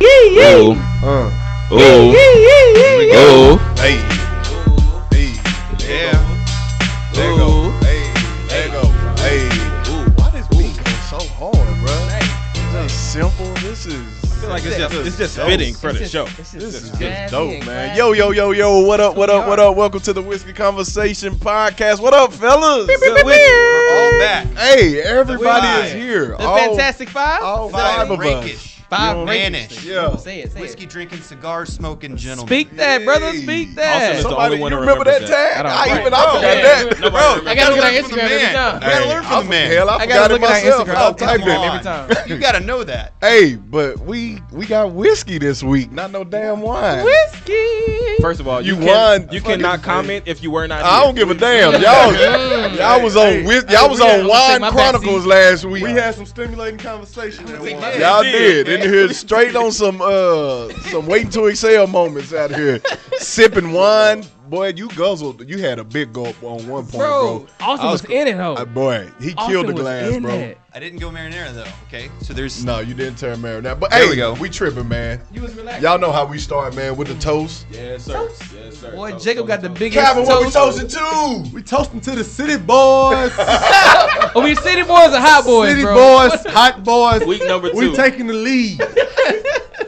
Oh. Hey. Yeah. There you go. Hey. There you go. Hey. Why this beat go so hard, bro? This is simple. This is. I feel like it's just fitting for the show. This is just dope, man. Yo. What up? Welcome to the Whiskey Conversation Podcast. What up, fellas? We're all back. Hey, everybody is here. The Fantastic Five? All five of us. Five Manish. Yeah. Say it. Whiskey drinking, cigar smoking gentlemen. Speak that, brother. Speak that. Somebody, you remember that tag? I forgot that. Bro, I gotta look at Instagram every time. You gotta learn from the man. Hell, I forgot it myself. I'll type it every time. You gotta know that. Hey, but we got whiskey this week, not no damn wine. Whiskey. First of all, you cannot comment if you were not here. I don't give a damn. Y'all was on Wine Chronicles last week. We had some stimulating conversation at one. Y'all did. In here, straight on some waiting to exhale moments out here, sipping wine. Boy, you guzzled. You had a big gulp on one point, bro. Austin was in it, ho. Boy, he killed the glass, bro. I didn't go marinara though. Okay, so there's no, you didn't turn marinara. But there we go. We tripping, man. You was relaxed. Y'all know how we start, man, with the toast. Yes, sir. Boy, Jacob got the biggest Calvin, toast. what we toasting to? We toasting to the city boys. We city boys or hot boys, city bro? boys, hot boys. Week number 2. We taking the lead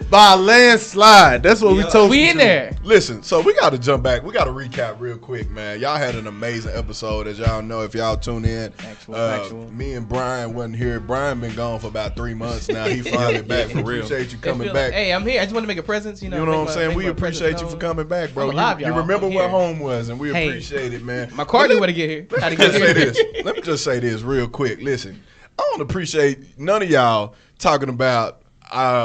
by a landslide. That's what we toasting. We in there. Listen, so we got to jump back. We got to recap real quick, man. Y'all had an amazing episode, as y'all know if y'all tune in. Factual. Me and Brian wasn't here. Brian been gone for about 3 months now. He finally back. For real. Appreciate you coming back. Hey, I'm here. I just want to make a presence. You know what I'm saying? We appreciate you for coming back, bro. alive, You y'all. remember I'm where here. home was, and we appreciate it, man. My car knew where to get here. How to get Let me here. just say this. Let me just say this real quick. Listen, I don't appreciate none of y'all talking about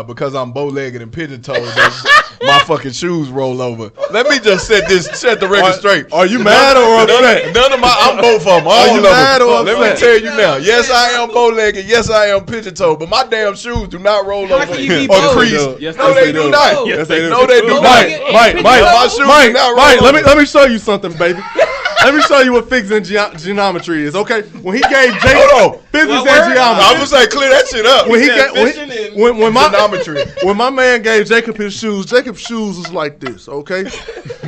because I'm bow-legged and pigeon-toed that my fucking shoes roll over. Let me just set the record straight. Are you mad or upset? I'm both of them. All Are you mad or Let me upset? tell you now. Yes, I am bow-legged. Yes, I am pigeon-toed. But my damn shoes do not roll How over can you be or both? crease. Yes, No, they do not. Yes, they do. No, they do not. Mike, My shoes do not roll Mike, over. let me show you something, baby. Let me show you what fixing geometry is, okay? When he gave Jake Hold on. physics and I'm geometry. gonna say clear that shit up. When my man gave Jacob his shoes was like this, okay?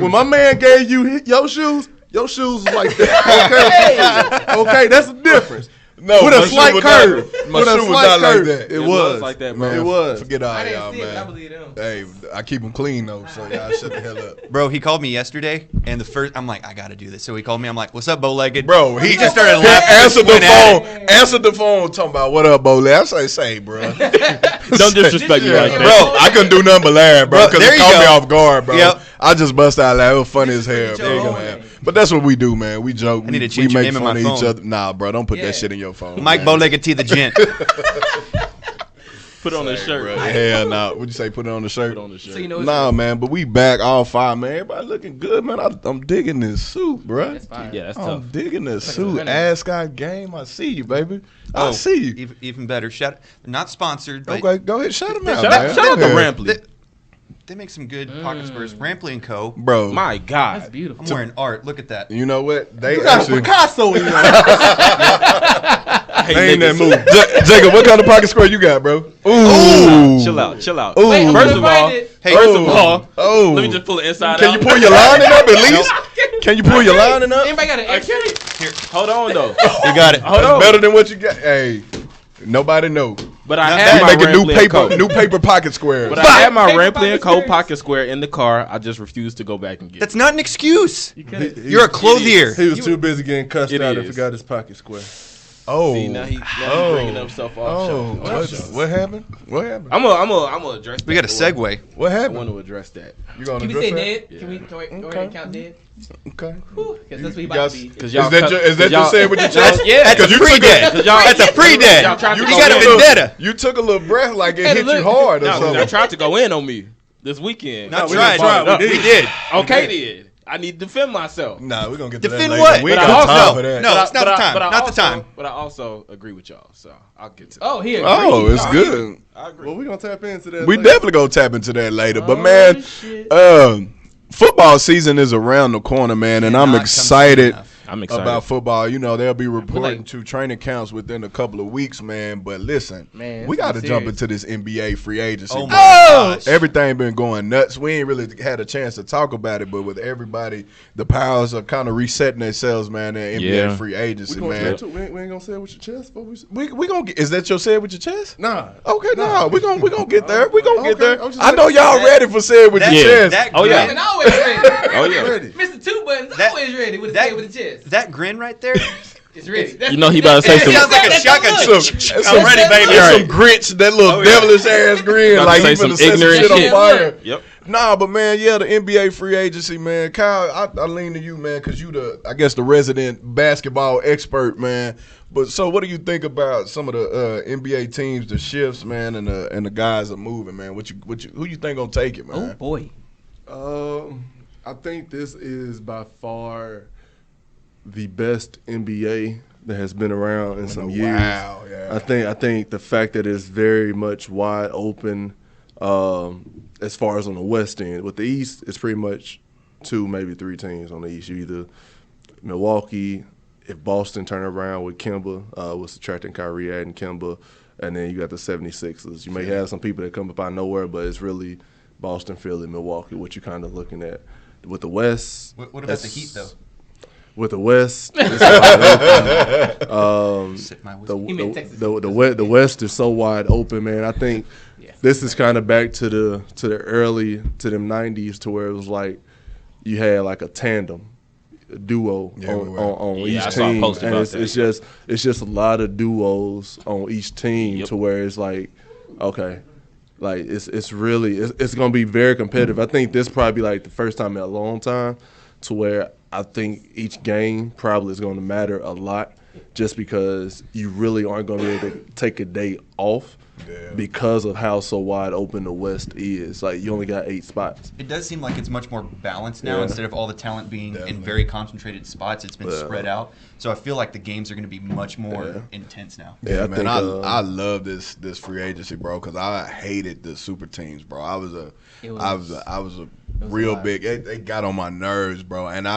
When my man gave you your shoes was like that, okay? Okay, that's the difference. No, with my a shoe slight was curve. not- My With a shoe was slight not like curve. that. It was like that, Man, It was. Forget all I y'all, didn't see it, but I man. believe them. Hey, I keep them clean though, so y'all shut the hell up. Bro, he called me yesterday, and I'm like, I gotta do this. So he called me. I'm like, what's up, bow-legged? Bro, he just started he laughing. answered the phone, talking about what up, Bole. I say, bro. Don't disrespect me like that. Bro, I couldn't do nothing but laugh, bro, because there it you caught me go. off guard, bro. Yep. I just bust out laughing. It was funny as hell, There you bro, go. man. But that's what we do, man. We joke. I need to we change your make name in fun my of each phone. other. Nah, bro, don't put Yeah. that shit in your phone. Mike man. Bow-legged T the gent. Put on a shirt. Bro, hell no. What'd you say? Put it on the shirt? Put on the shirt. So you know Nah, man, but we back all 5, man. Everybody looking good, man. I'm digging this suit, bro. That's fine. Yeah, that's I'm tough. digging this Like a suit. winner. Ascot game. I see you, baby. I see you. Even better. Not sponsored, but Okay, go ahead. Shout him out, Shout man. out to Go ahead. Rampley. they make some good pocket squares. Rampley & Co. Bro. My God. I'm Beautiful. wearing art. Look at that. You know what? They You got a actually. Picasso in your I hate They ain't that niggas. move. Jacob, what kind of pocket square you got, bro? Ooh. Chill out. Ooh. Wait, I'm First gonna of all, find it. Hey, First of all, Oh. let me just pull it inside Can out. you pull your lining up at least? Can you pull your lining up? Anybody got an I extra? can't. Hold on though. you got it. Hold That's on. better than what you got. Hey, nobody know. But I Now had We my making new Rampley & Co. paper pocket squares. But I had my Paper Rampley pocket & Co. squares. pocket square in the car. I just refused to go back and get it. That's not an excuse. could've- You're a clothier. He was too busy getting cussed It out and is. forgot his pocket square. Oh. See, now he bringing himself off show. What happened? What happened? I'm gonna address that. We got a segue. What I happened? want to address that. You gonna Can we address say that? dead? Can we go ahead Okay. and count dead? Okay. Because that's what he Y'all- about to be. Cause Is that y'all just saying what you That's- just? yeah, That's a you took pre-dead. Cause y'all- That's a y'all pre-dead. tried to You go got a in. vendetta. You took a little breath like it Had hit to you look. hard or No, something. they tried to go in on me this weekend. Not we tried. didn't try. We did. Okay, then. I need to defend myself. Nah, we're gonna get to Defend that later. what? We ain't But I got also- time for that. No, it's not the time. But I Not the also- time. But I also agree with y'all, so I'll get to that. Oh, here. Oh, it's good. I agree. Well, we're going to tap into that. We later. definitely gonna tap into that later. But Oh, man, shit. football season is around the corner, man, and I'm Cannot come excited. soon enough. I'm excited about football. You know, they'll be reporting to training camps within a couple of weeks, man. But listen, we got to jump into this NBA free agency. Oh my gosh. Everything been going nuts. We ain't really had a chance to talk about it, but with everybody, the powers are kind of resetting themselves, man. In NBA free agency, man. We ain't gonna say it with your chest, but We gonna get. Is that your say it with your chest? nah. Okay, nah. We gonna get there. We gonna get there. I'm just I know y'all ready for say it with your chest. Oh yeah. And always ready. Oh yeah. ready. Mr. Two Buttons always ready with the chest. That grin right there. It's ready. You know he about to say It some. sounds like a shotgun. I'm ready, baby. There's some Grinch, that little devilish ass grin, About to like say he some finna set some ignorant shit on shit. fire. Yep. Nah, but man, the NBA free agency, man. Kyle, I lean to you, man, because you I guess the resident basketball expert, man. But so, what do you think about some of the NBA teams, the shifts, man, and the guys are moving, man? Who you think gonna take it, man? Oh boy. I think this is by far the best NBA that has been around in some years. Wow, yeah. I think the fact that it's very much wide open, as far as on the West end. With the East, it's pretty much 2, maybe 3 teams on the East. You either Milwaukee, if Boston turn around with Kemba, with subtracting Kyrie, adding Kemba, and then you got the 76ers. You may have some people that come up out of nowhere, but it's really Boston, Philly, Milwaukee, what you're kind of looking at. With the West. What about the Heat, though? With the West, it's wide open. The West is so wide open, man. I think this is kind of back to them '90s, to where it was like you had like a tandem, a duo on each team, and it's just a lot of duos on each team, to where it's like, okay. Like it's gonna be very competitive. I think this probably be like the first time in a long time to where I think each game probably is going to matter a lot, just because you really aren't going to be able to take a day off because of how so wide open the West is. Like, you only got 8 spots. It does seem like it's much more balanced now. Instead of all the talent being in very concentrated spots, it's been spread out. So I feel like the games are going to be much more intense now. Yeah, man, I love this free agency, bro, because I hated the super teams, bro. I was a real big. They got on my nerves, bro, and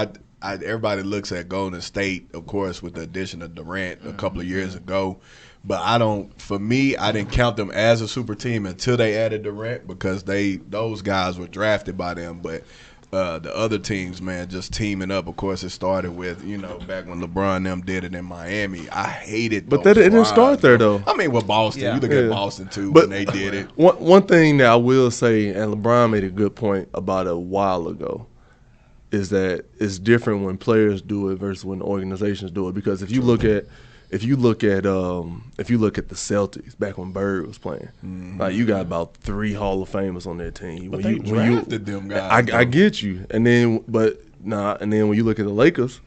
everybody looks at Golden State, of course, with the addition of Durant a couple of years ago. But I didn't count them as a super team until they added Durant, because those guys were drafted by them. But the other teams, man, just teaming up. Of course, it started with, back when LeBron and them did it in Miami. I hated But it didn't start there, though. I mean, with Boston. You look at Boston, too, when they did it. One thing that I will say, and LeBron made a good point about a while ago, is that it's different when players do it versus when organizations do it. Because if you look at the Celtics back when Bird was playing, like, you got about 3 Hall of Famers on their team. But they drafted them guys. I get you, and then when you look at the Lakers,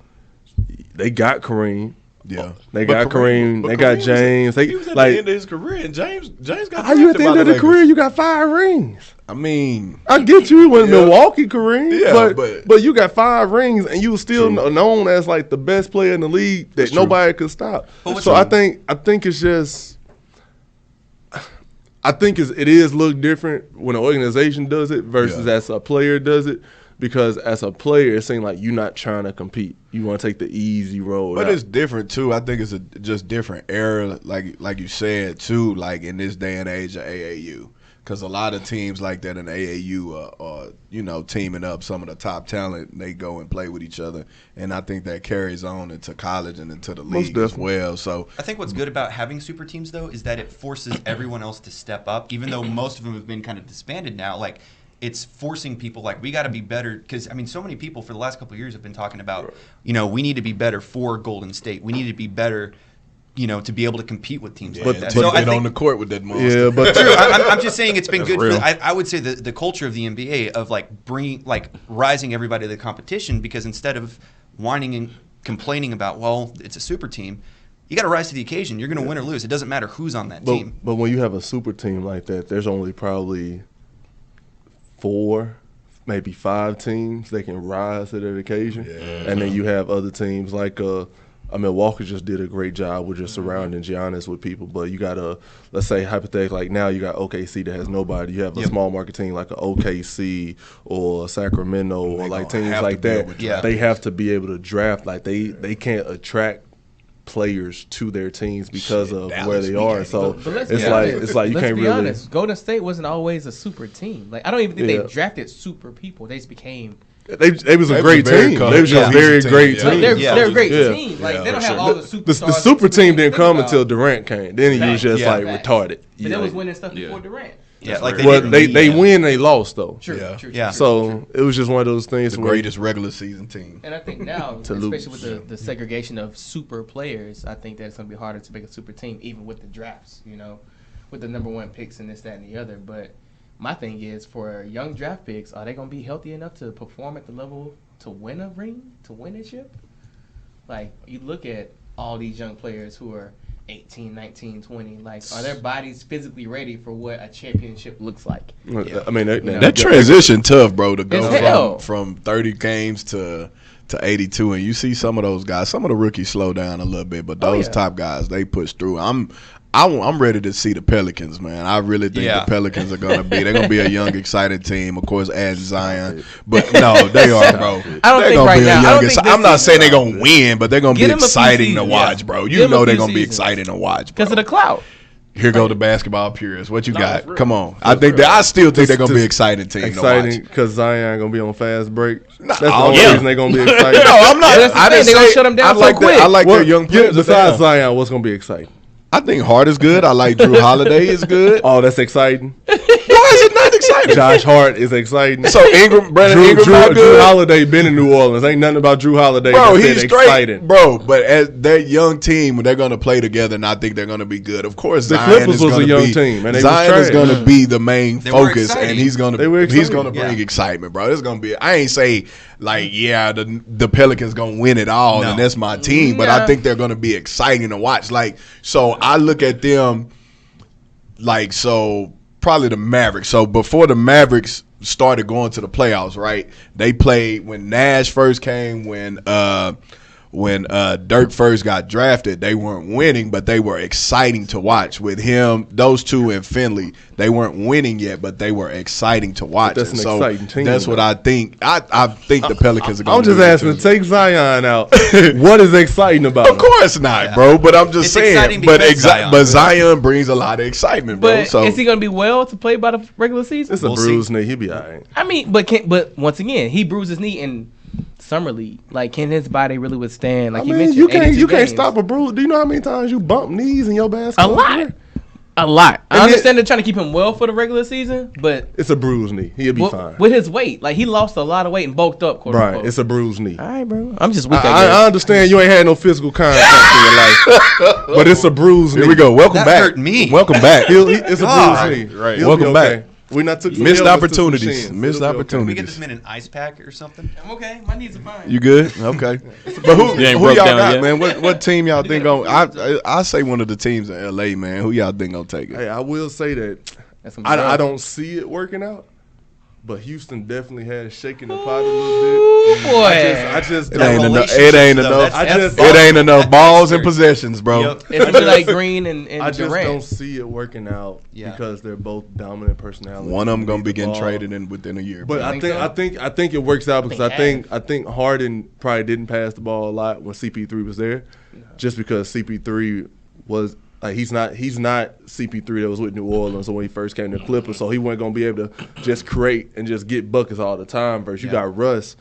they got Kareem. Yeah, they got Kareem. They got James. He was at the end of his career, and James got. How you at the end of the career? You got 5 rings. I mean, I get you with Milwaukee, Kareem. Yeah, but you got 5 rings, and you were still known as like the best player in the league that nobody could stop. So I think it's just. I think it is look different when an organization does it versus as a player does it. Because as a player, it seems like you're not trying to compete. You want to take the easy road. But it's different, too. I think it's just different era, like you said, too, like in this day and age of AAU. Because a lot of teams like that in AAU are teaming up some of the top talent. They go and play with each other. And I think that carries on into college and into the league as well. So I think what's good about having super teams, though, is that it forces everyone else to step up. Even though most of them have been kind of disbanded now, like, it's forcing people, like, we got to be better. Because, I mean, so many people for the last couple of years have been talking about, we need to be better for Golden State. We need to be better, to be able to compete with teams like that. So I think on the court with that monster. Yeah, but true. I'm just saying it's been good. I would say the culture of the NBA of, like, rising everybody to the competition, because instead of whining and complaining about, well, it's a super team, you got to rise to the occasion. You're going to win or lose. It doesn't matter who's on that team. But when you have a super team like that, there's only probably 4, maybe 5 teams that can rise to that occasion, and then you have other teams like Milwaukee just did a great job with just surrounding Giannis with people. But you got let's say hypothetically, like now you got OKC that has nobody. You have a small market team like an OKC or Sacramento or like teams like that. They have to be able to draft. Like they can't attract players to their teams because of where they are. So it's like you can't really. Honest, Golden State wasn't always a super team. Like I don't even think they drafted super people. They just became. They was a great team. They was just very great team. They're a great team. Like they don't have all the superstars. The super team didn't come until Durant came. Then he was just like retarded. But they was winning stuff before Durant. Yeah, like they win, they lost though. True. So it was just one of those things. The greatest regular season team. And I think now, especially with the segregation of super players, I think that it's going to be harder to make a super team, even with the drafts. With the number 1 picks and this, that, and the other. But my thing is, for young draft picks, are they going to be healthy enough to perform at the level to win a ring, to win a ship? Like, you look at all these young players who are 18, 19, 20. Like, are their bodies physically ready for what a championship looks like? I mean, that transition tough, bro, to go from 30 games to 82, and you see some of those guys, some of the rookies slow down a little bit, but those top guys, they push through. I'm ready to see the Pelicans, man. I really think the Pelicans are they're gonna be a young, exciting team. Of course, add Zion, but no, they are, bro. I don't think right now. I'm not saying they're gonna win, but they're gonna be exciting to watch, bro. You know they're gonna be exciting to watch because of the clout. Here go the basketball purists. What you got? Come on. I still think they're gonna be exciting team. Exciting because Zion gonna be on fast break. That's the only reason they're gonna be exciting. No, I'm not. I didn't say they're gonna shut them down so quick. I like their young players. Besides Zion, what's gonna be exciting? I think Hart is good. I like Drew Holiday is good. Oh, that's exciting. Why is it not exciting? Josh Hart is exciting. So Brandon Ingram not good. Drew Holiday been in New Orleans. Ain't nothing about Drew Holiday. Bro, he's straight. Exciting. Bro, but as their young team, they're going to play together, and I think they're going to be good. Of course, the Zion Clippers was a young team, and Zion is going to be the main focus, and he's going to bring excitement, bro. It's going to be. I ain't say like the Pelicans going to win it all, and that's my team, but I think they're going to be exciting to watch. Like, so I look at them like probably the Mavericks. So before the Mavericks started going to the playoffs, right? They played when Nash first came, when Dirk first got drafted. They weren't winning, but they were exciting to watch. With him, those two in Finley, they weren't winning yet, but they were exciting to watch. That's an exciting team. That's what I think. I think the Pelicans are going to I'm just asking to take Zion out. What is exciting about him? Of course not, bro. But I'm just saying. But Zion brings a lot of excitement, bro. But so is he going to be well to play by the regular season? It's a bruised knee. He'll be all right. I mean, but once again, he bruised his knee in summer league. Like, can his body really withstand? Like, you mentioned, you can't stop a bruise. Do you know how many times you bump knees in your basketball? A lot. I understand they're trying to keep him well for the regular season, but it's a bruised knee. He'll be fine with his weight. Like, he lost a lot of weight and bulked up. Quote unquote. It's a bruised knee. All right, bro. I'm just weak. I understand you ain't had no physical contact in your life, but it's a bruised knee. Here we go. Welcome back. Hurt me. Welcome back. It's a bruised knee. Right. Welcome back. We not took missed opportunities. Missed opportunities. Can we get this man an ice pack or something? I'm okay. My knees are fine. You good? Okay. But who y'all got, man? What team y'all think on? I say one of the teams in LA, man. Who y'all think gonna take it? Hey, I will say that I don't see it working out. But Houston definitely had shaken the pot a little bit. Boy, I just it ain't enough. It ain't enough balls and possessions, bro. Yep. It's like Green and I just Durant. don't see it working out because they're both dominant personalities. One of them gonna be getting traded within a year. But I think it works out because I think Harden probably didn't pass the ball a lot when CP3 was there, just because CP3 was. Like he's not CP3 that was with New Orleans when he first came to the Clippers, so he wasn't gonna be able to just create and just get buckets all the time. Versus you got Russ.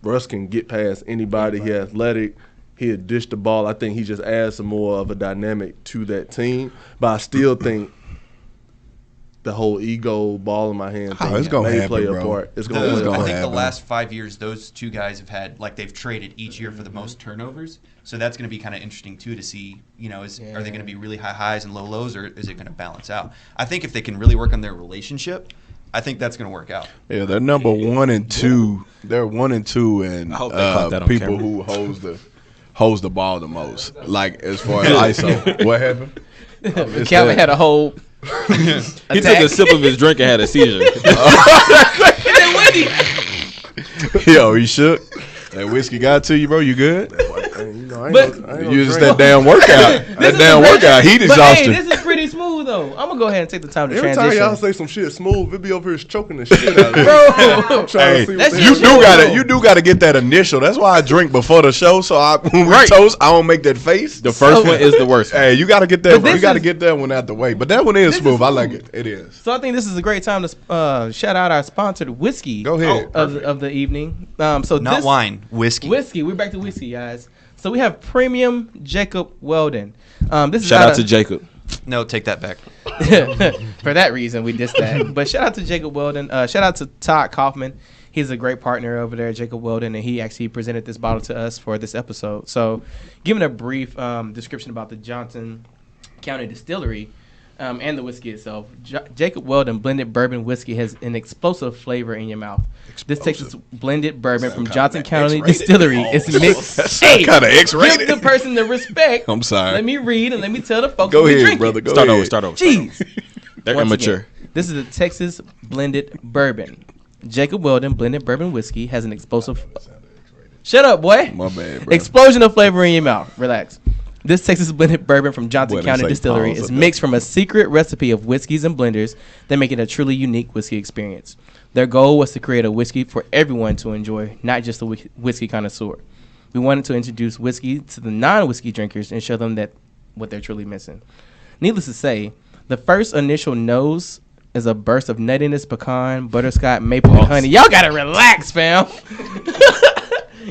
Russ can get past anybody. He's athletic. He'll dish the ball. I think he just adds some more of a dynamic to that team. But I still think the whole ego ball in my hand thing may play a part. It's gonna play a part. I think the last 5 years, those two guys have had they've traded each year for the most turnovers. So that's going to be kind of interesting too to see. Are they going to be really high highs and low lows, or is it going to balance out? I think if they can really work on their relationship, I think that's going to work out. Yeah, they're number 1 and 2. They're 1 and 2, and people who holds the ball the most. Like as far as ISO, what happened? Calvin had a whole. He took a sip of his drink and had a seizure. Yo, he shook. That whiskey got to you, bro. You good? You just that damn workout. That damn workout. Heat exhaustion. Hey, this is pretty smooth though. I'm gonna go ahead and take the time to Every transition. time y'all say some shit smooth, it be over here choking the shit out of me. Bro, Hey, you do gotta get that initial. That's why I drink before the show. So when we toast, I don't make that face. The first one is the worst. Hey, you gotta get that. You gotta get that one out the way. But that one is smooth. I like it. It is. So I think this is a great time to shout out our sponsored whiskey. Go ahead. Of the evening. Not wine, whiskey. Whiskey. We're back to whiskey, guys. So we have Premium Jacob Weldon. This is Shout out to Jacob. No, take that back. For that reason, we dissed that. But shout out to Jacob Weldon. Shout out to Todd Kaufman. He's a great partner over there, Jacob Weldon, and he actually presented this bottle to us for this episode. So, giving a brief description about the Johnson County Distillery and the whiskey itself, Jacob Weldon blended bourbon whiskey has an explosive flavor in your mouth. This Texas blended bourbon from Johnson County Distillery is mixed. Hey, kind of X-rated. Give the person the respect. I'm sorry. Let me read and let me tell the folks. Go what ahead, we brother. Go Start ahead. over. Start over. Jeez. They're Once immature. again, this is a Texas blended bourbon. Jacob Weldon blended bourbon whiskey has an explosive. Shut up, boy. My bad, bro. Explosion of flavor in your mouth. Relax. This Texas blended bourbon from Johnson County Distillery is mixed from a secret recipe of whiskeys and blenders that make it a truly unique whiskey experience. Their goal was to create a whiskey for everyone to enjoy, not just a whiskey connoisseur. We wanted to introduce whiskey to the non-whiskey drinkers and show them that what they're truly missing. Needless to say, the first initial nose is a burst of nuttiness, pecan, butterscotch, maple, and honey. Y'all gotta relax, fam.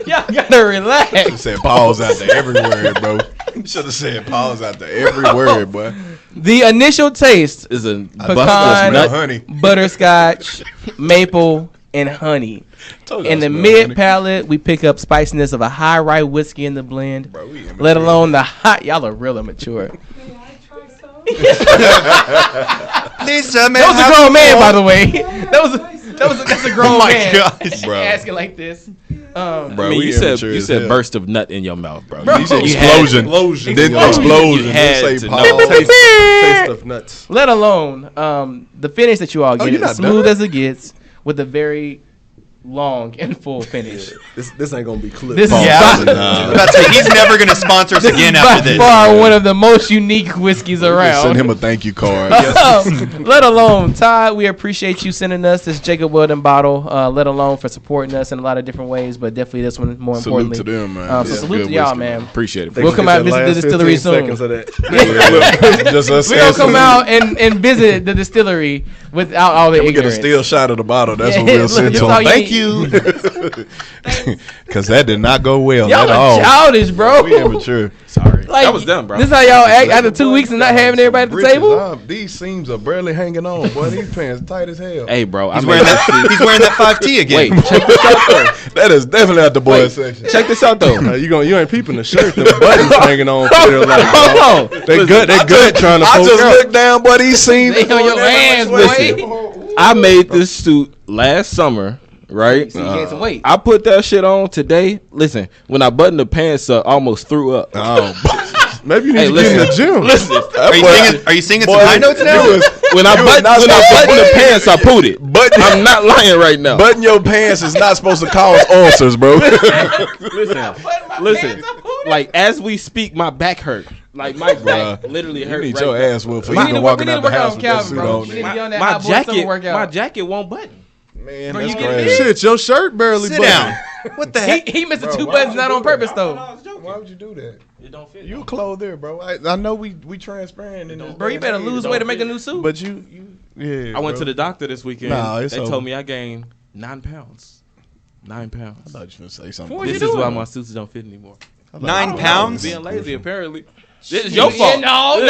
Y'all gotta relax. Should have said pause out there everywhere, bro. Should have said pause out there everywhere, boy. The initial taste Is a pecan, Smell honey. butterscotch, maple, and honey. In the mid palate, we pick up spiciness of a high rye whiskey in the blend. Bro, we let alone the hot. Y'all are real immature. Lisa, man, That was a grown man, by the way. That's a grown man. gosh, bro. Asking like this. Bro, I mean, we you immature said as hell. burst of nut in your mouth, bro. You said You had- explosion. Didn't Explosion. explosion. You had Didn't to say know. pause. Taste of nuts. Let alone the finish that you all get. you're It's not smooth done? as it gets with a very long and full finish. This ain't gonna be clipped. This is Yeah, by, I'm about to say, he's never going to sponsor us again by after this. far one of the most unique whiskeys around. Send him a thank you card. Let alone Todd, we appreciate you sending us this Jacob Weldon bottle. Let alone for supporting us in a lot of different ways, but definitely this one more Salute importantly. to them, man. So Yeah, salute good to y'all, whiskey, man. Appreciate it. We'll come out and visit the distillery soon. Seconds of that. Just us We're gonna come asking- out and visit the distillery without all the We get a ignorance. still shot of the bottle. That's Yeah, what we'll look, send that's to all him. you Thank need. you. Because that did not go well Y'all at are all. childish, bro. We immature. Sorry. Like, That was them, bro. This is how y'all act after 2 weeks and not having everybody at the Britches, table? these seams are barely hanging on, boy. These pants tight as hell. Hey, bro. He's wearing that 5T again. Wait, check this out, though. That is definitely out the boys section. Check this out, though. You ain't peeping the shirt. The buttons hanging on. There like, Hold on. they good. They good trying to I poke just out. looked down, boy. These seams They are on your going every hands, which way. boy. I made this suit last summer, right? So you gained some weight. I put that shit on today. Listen, when I buttoned the pants up, I almost threw up. Maybe you need Hey, to get in the listen. gym. Listen, Are you singing some high notes now? when I buttoned the pants, I put it. I'm not lying right now. Button your pants is not supposed to cause ulcers, bro. listen. Like as we speak, my back hurt. Like my back literally You hurt. need right your now. ass whooped for We need even to walking work out the on house with that Calvin, suit bro. on. You need to be on that My hot boy summer jacket, workout. my jacket won't button. Man, Bro, that's you get crazy. big. Shit, your shirt barely Sit buttoned. down. What the heck? He missed the two Bro, buttons why not would on you do purpose that? though. Why would you do that? It don't fit. You a clothier, bro. I know we transparent in this. Bro, you better lose weight to make a new suit. But you yeah. I went to bro. the doctor this weekend. Nah, it's they over. told me I gained 9 pounds. 9 pounds. I thought you were gonna say something. What you This is why doing? my suits don't fit anymore. 9 pounds? Being lazy, apparently. This is your fault. No. It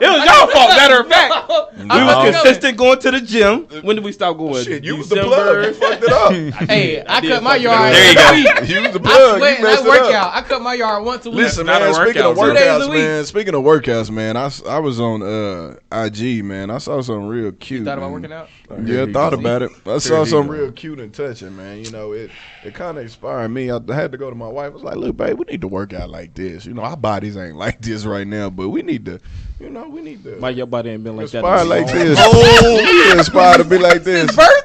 was your fault, matter of fact. We I'm was fucking consistent going to the gym. When did we stop going? Shit, you was the plug. You fucked it up. Hey, I did cut my fuck it yard. up. There you every go. week. You was the I plug. sweat You and I messed work it up. out. I cut my yard once a week. Listen, Not man. a Speaking of workout, 2 days a workouts, week. man. Speaking of workouts, man. I was on IG, man. I saw something real cute. Thought about man. working out? Yeah, I thought about it. I saw you something go. real cute and touching, man. You know, it kind of inspired me. I had to go to my wife. I was like, look, babe, we need to work out like this. You know, our bodies ain't like this right now, but we need to, you know, Why your body ain't been like that? inspire like this. Oh. We inspired to be like this. Birth?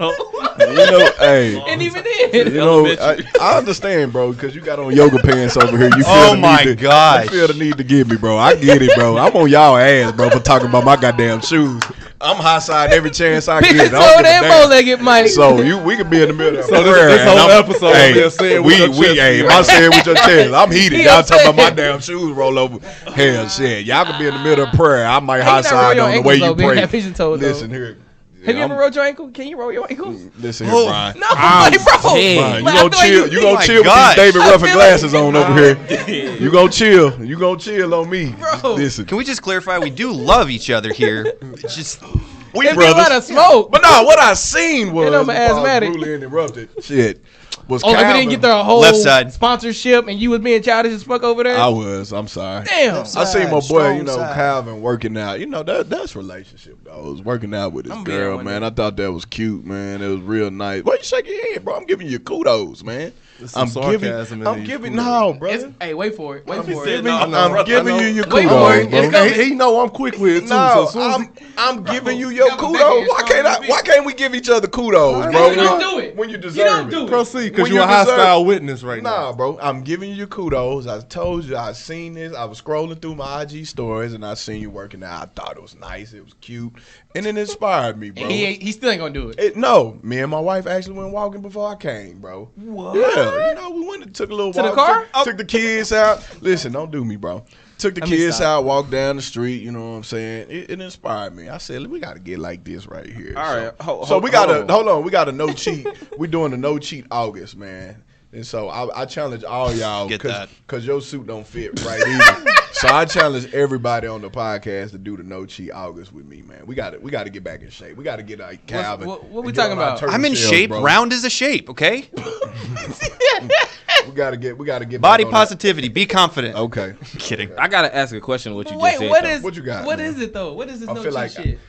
Hey. And even then. I understand, bro, because you got on yoga pants over here. You feel Oh the my need to, gosh. You feel the need to get me, bro. I get it, bro. I'm on y'all ass, bro, for talking about my goddamn shoes. I'm high side every chance I get. Pick toe and bow-legged, Mike. So we can be in the middle of So this whole episode is saying with your chest. if I say it with your chest, I'm heated. Y'all talking about my damn shoes roll over. Hell shit. Y'all can be in the middle of prayer. I might high side on the way you pray. Listen here. Have you ever rolled your ankle? Can you roll your ankles? Listen here, Brian. No, like, bro. Brian, you gonna chill. You gonna chill with these David Ruffin glasses on over here. You gonna chill. You gonna chill on me. Bro. Listen. Can we just clarify? We do love each other here. It's just We There's brothers. a lot of smoke. But no, what I seen was I'm asthmatic. brutally interrupted. Shit. Was Oh, like we Calvin. didn't get the whole Left side. sponsorship, and you was being childish as fuck over there. I'm sorry. Damn. I seen my boy, Strong you know, side. Calvin working out. You know, that's relationship, though. I was working out with his I'm being girl, one man. day. I thought that was cute, man. It was real nice. Why you shake your head, bro? I'm giving you kudos, man. Some sarcasm in I'm these giving, kudos. no, brother. Hey, wait for it. Wait I'm for giving, it. I'm giving you your Wait kudos, for it. bro. It's coming. He know I'm quick with it too. No, So as soon as I'm giving you your Got my kudos. back hand Why can't we give each other kudos, No, bro? you don't do it. When you You deserve don't it. do it. proceed, because When you're a you deserve- hostile witness right now. Nah, bro. I'm giving you your kudos. I told you I seen this. I was scrolling through my IG stories and I seen you working out. I thought it was nice. It was cute. And it inspired me, bro. And he still ain't gonna do it. No, me and my wife actually went walking before I came, bro. What? Yeah, you know, we went and took a little To the walk. car? Took the kids out. Listen, don't do me, bro. Took the Let me kids stop. out, walked down the street. You know what I'm saying? It inspired me. I said, we got to get like this right here. All right, So we got to hold on. hold on. We got a no cheat. We doing a no cheat August, man. And so I challenge all y'all Get that. because your suit don't fit right either. So I challenge everybody on the podcast to do the no cheat August with me, man. We got to get back in shape. We got to get like Calvin. what we and talking get on our about? turtle I'm in shells, shape. bro. Round is a shape. Okay. We got to get Body back on positivity. Be confident. that. Okay. Kidding. I gotta ask a question. What you just Wait, said? what though. is What you got, What man? is it though? What is this I no feel cheat like- shit?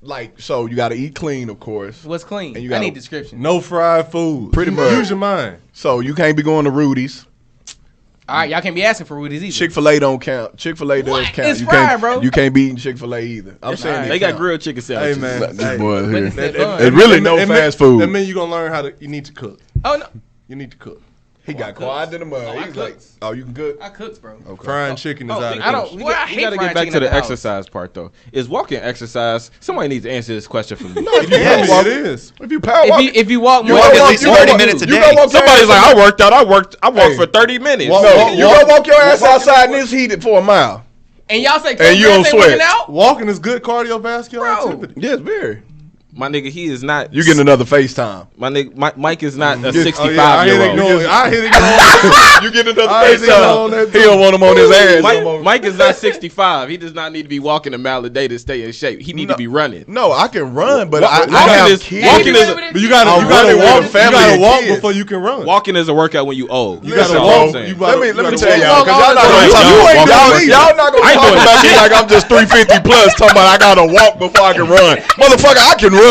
Like, so you got to eat clean, of course. What's clean? And you I gotta- need description. No fried food. Pretty much. Use your mind. So you can't be going to Rudy's. All right, y'all can't be asking for Rudy's either. Chick-fil-A don't count. Chick-fil-A does What? count. It's you fried, can't, bro. You can't be eating Chick-fil-A either. I'm saying alright. They it got count. grilled chicken Hey sandwiches. man, This boy But here. it's that fun. It's really no fast food. That means you're gonna learn how to. You need to cook. Oh no, You need to cook. He got quiet in the mud. Oh, I He's like, cooked. oh, you can cook? I cooks, bro. Okay. Frying chicken is out of I don't. question. We Well, I got, hate we gotta fried get back chicken to at the house. exercise part though. Is walking exercise? Somebody needs to answer this question for me. Yes. It is. If you power If walk, you walk you more go than at walk, least you go 30 walk- minutes a you day. go walk your Somebody's ass like, out- I walked out. I walked Hey. for 30 minutes. No, you go walk your ass outside and it's heated for a mile. and y'all say And you don't ain't sweat. working out. Walking is good cardiovascular Bro. activity. Yes, very. My nigga, he is not. You getting another FaceTime. My nigga, Mike is not a Yeah. 65-year-old. I hit it. You get another I see y'all on FaceTime. that He don't want him on his ass. Mike is not 65. He does not need to be walking a mile a day to stay in shape. He need to be running. No, I can run, but Walking I have is- kids. walking is- But you gotta I'm running with walk. a family You gotta and walk kids. before you can run. Walking is a workout when you old. You gotta Listen, walk. bro. You Let me gotta tell walk. y'all, because y'all not all gonna the talk. time. You ain't Walk y'all not gonna I ain't talk doing about me like I'm just 350 plus. Talking about I gotta walk before I can run, motherfucker. I can run.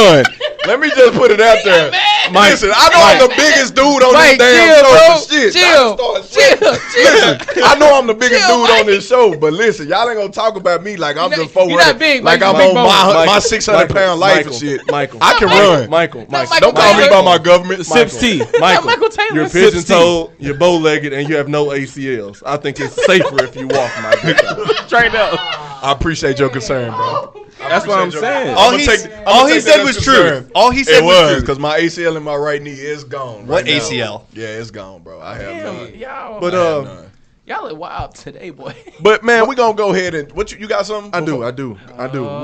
Let me just put it out there. Listen, I know I'm the biggest dude on Mike, this damn chill, show. bro. For shit. Chill. Not to start shit. Listen, I know I'm the biggest Chill, dude on Mike. this show, but listen, y'all ain't gonna talk about me like I'm You're just not- you're 400. not big, like Mike. I'm You're on big my boned. 600-pound life and shit. Michael. I can run. Michael. Don't call me by my government. Sips tea. Michael Taylor. You're pigeon toed, you're bow legged, and you have no ACLs. I think it's safer if you walk, my big guy. Straight up. I appreciate your concern, bro. That's what I'm saying. All I'ma he, take- I'ma all he take said that was as true. concern. All he said It was was true. because my ACL in my right knee is gone. What right now. ACL? Yeah, it's gone, bro. I have Damn, none. y'all. But I have none. Y'all are wild today, boy. But man, we gonna go ahead and what you got something? I do.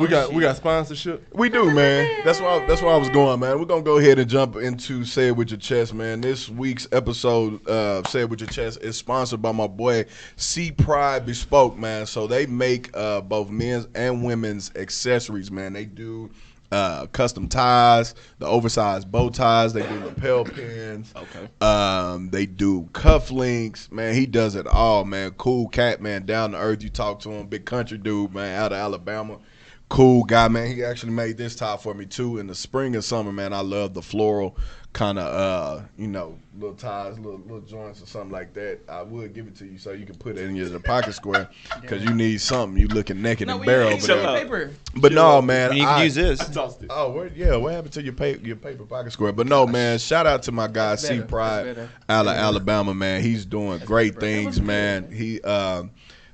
We got sponsorship. We do, man. That's why I was going, man. We're gonna go ahead and jump into Say It With Your Chest, man. This week's episode of Say It With Your Chest is sponsored by my boy C Pride Bespoke, man. So they make both men's and women's accessories, man. They do custom ties, the oversized bow ties. They do lapel pins. Okay. They do cufflinks. Man, he does it all, man. Cool cat, man. Down to earth. You talk to him, big country dude, man, out of Alabama. Cool guy, man. He actually made this top for me too. In the spring and summer, man, I love the floral kind of, little ties, little joints or something like that. I would give it to you so you can put it in your pocket square because you need something. You looking naked and bare over there. Paper. But no, man, you can use this. What happened to your paper pocket square? But no, man, shout out to my guy C Pride out of Alabama, man. He's doing great things, man. He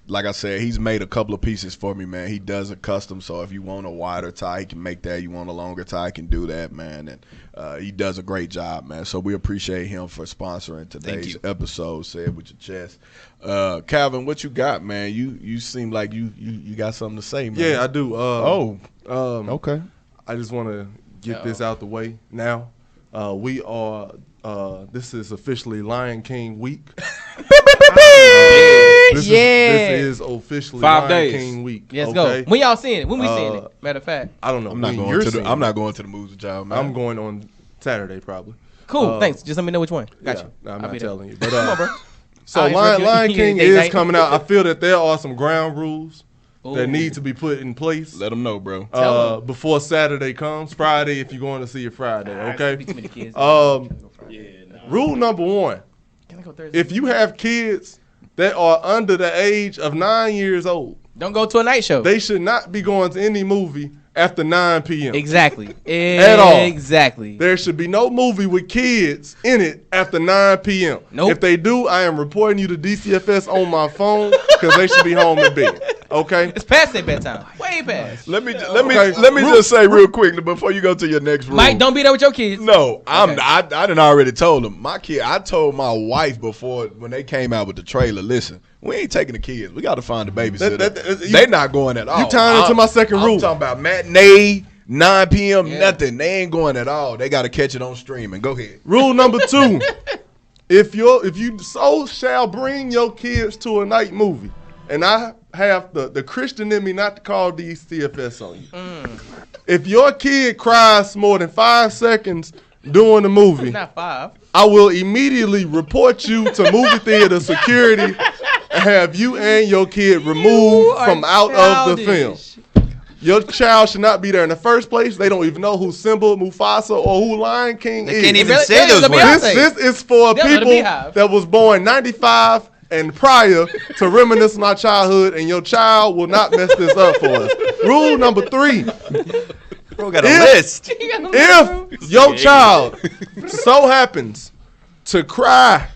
like I said, he's made a couple of pieces for me, man. He does a custom, so if you want a wider tie, he can make that. You want a longer tie, he can do that, man. And he does a great job, man. So we appreciate him for sponsoring today's episode. Say it with your chest. Calvin, what you got, man? You seem like you got something to say, man. Yeah, I do. Okay. I just want to get this out the way now. We are. This is officially Lion King week. This is officially 5 Lion days. King week. Let's go. When y'all seeing it? When we seeing it? Matter of fact, I don't know. I'm not going to the movies with y'all, man. I'm going on Saturday probably. cool. Thanks. Just let me know which one. Got you. No, I'm not telling you. But come on, bro. so Lion King is coming out. I feel that there are some ground rules that need to be put in place. Let them know, bro. Before Saturday comes. Friday, if you're going to see it Friday, okay? Rule number one: if you have kids that are under the age of 9 years old, don't go to a night show. they should not be going to any movie after 9 p.m. Exactly. At all. Exactly. There should be no movie with kids in it after 9 p.m. Nope. If they do, I am reporting you to DCFS on my phone because they should be home in bed. Okay? It's past their bedtime. Way past. Let me just say real quick before you go to your next rule. Mike, don't be there with your kids. No, I done already told them. I told my wife before when they came out with the trailer, listen, we ain't taking the kids. We got to find a babysitter. They're not going at all. You tying into my second rule. I'm talking about matinee, 9 p.m., nothing. They ain't going at all. They got to catch it on streaming. Go ahead. Rule number 2. If you so shall bring your kids to a night movie, and I have the Christian in me not to call DCFS on you. If your kid cries more than 5 seconds during the movie, Not 5. I will immediately report you to movie theater security and have you and your kid removed from out of the film. Your child should not be there in the first place. They don't even know who Simba, Mufasa, or who Lion King is. They can't even say those words. This is for people that was born 95 and prior to reminisce my childhood, and your child will not mess this up for us. Rule number 3. Bro got a list. If your child so happens to cry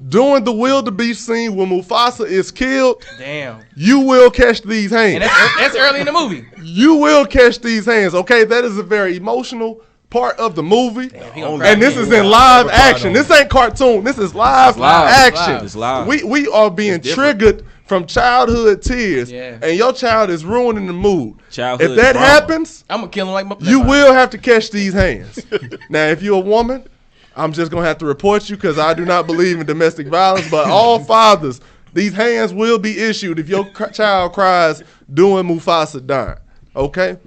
during the wildebeest scene when Mufasa is killed, damn, you will catch these hands. And that's early in the movie. You will catch these hands, okay? That is a very emotional part of the movie. Damn, and this is in live action. This ain't cartoon. This is live action. It's live. We are being triggered from childhood tears, and your child is ruining the mood. Childhood if that drama. happens, I'm gonna kill him like my. You will have to catch these hands. Now, if you're a woman, I'm just gonna have to report you because I do not believe in domestic violence. But all fathers, these hands will be issued if your child cries during Mufasa dying. Okay.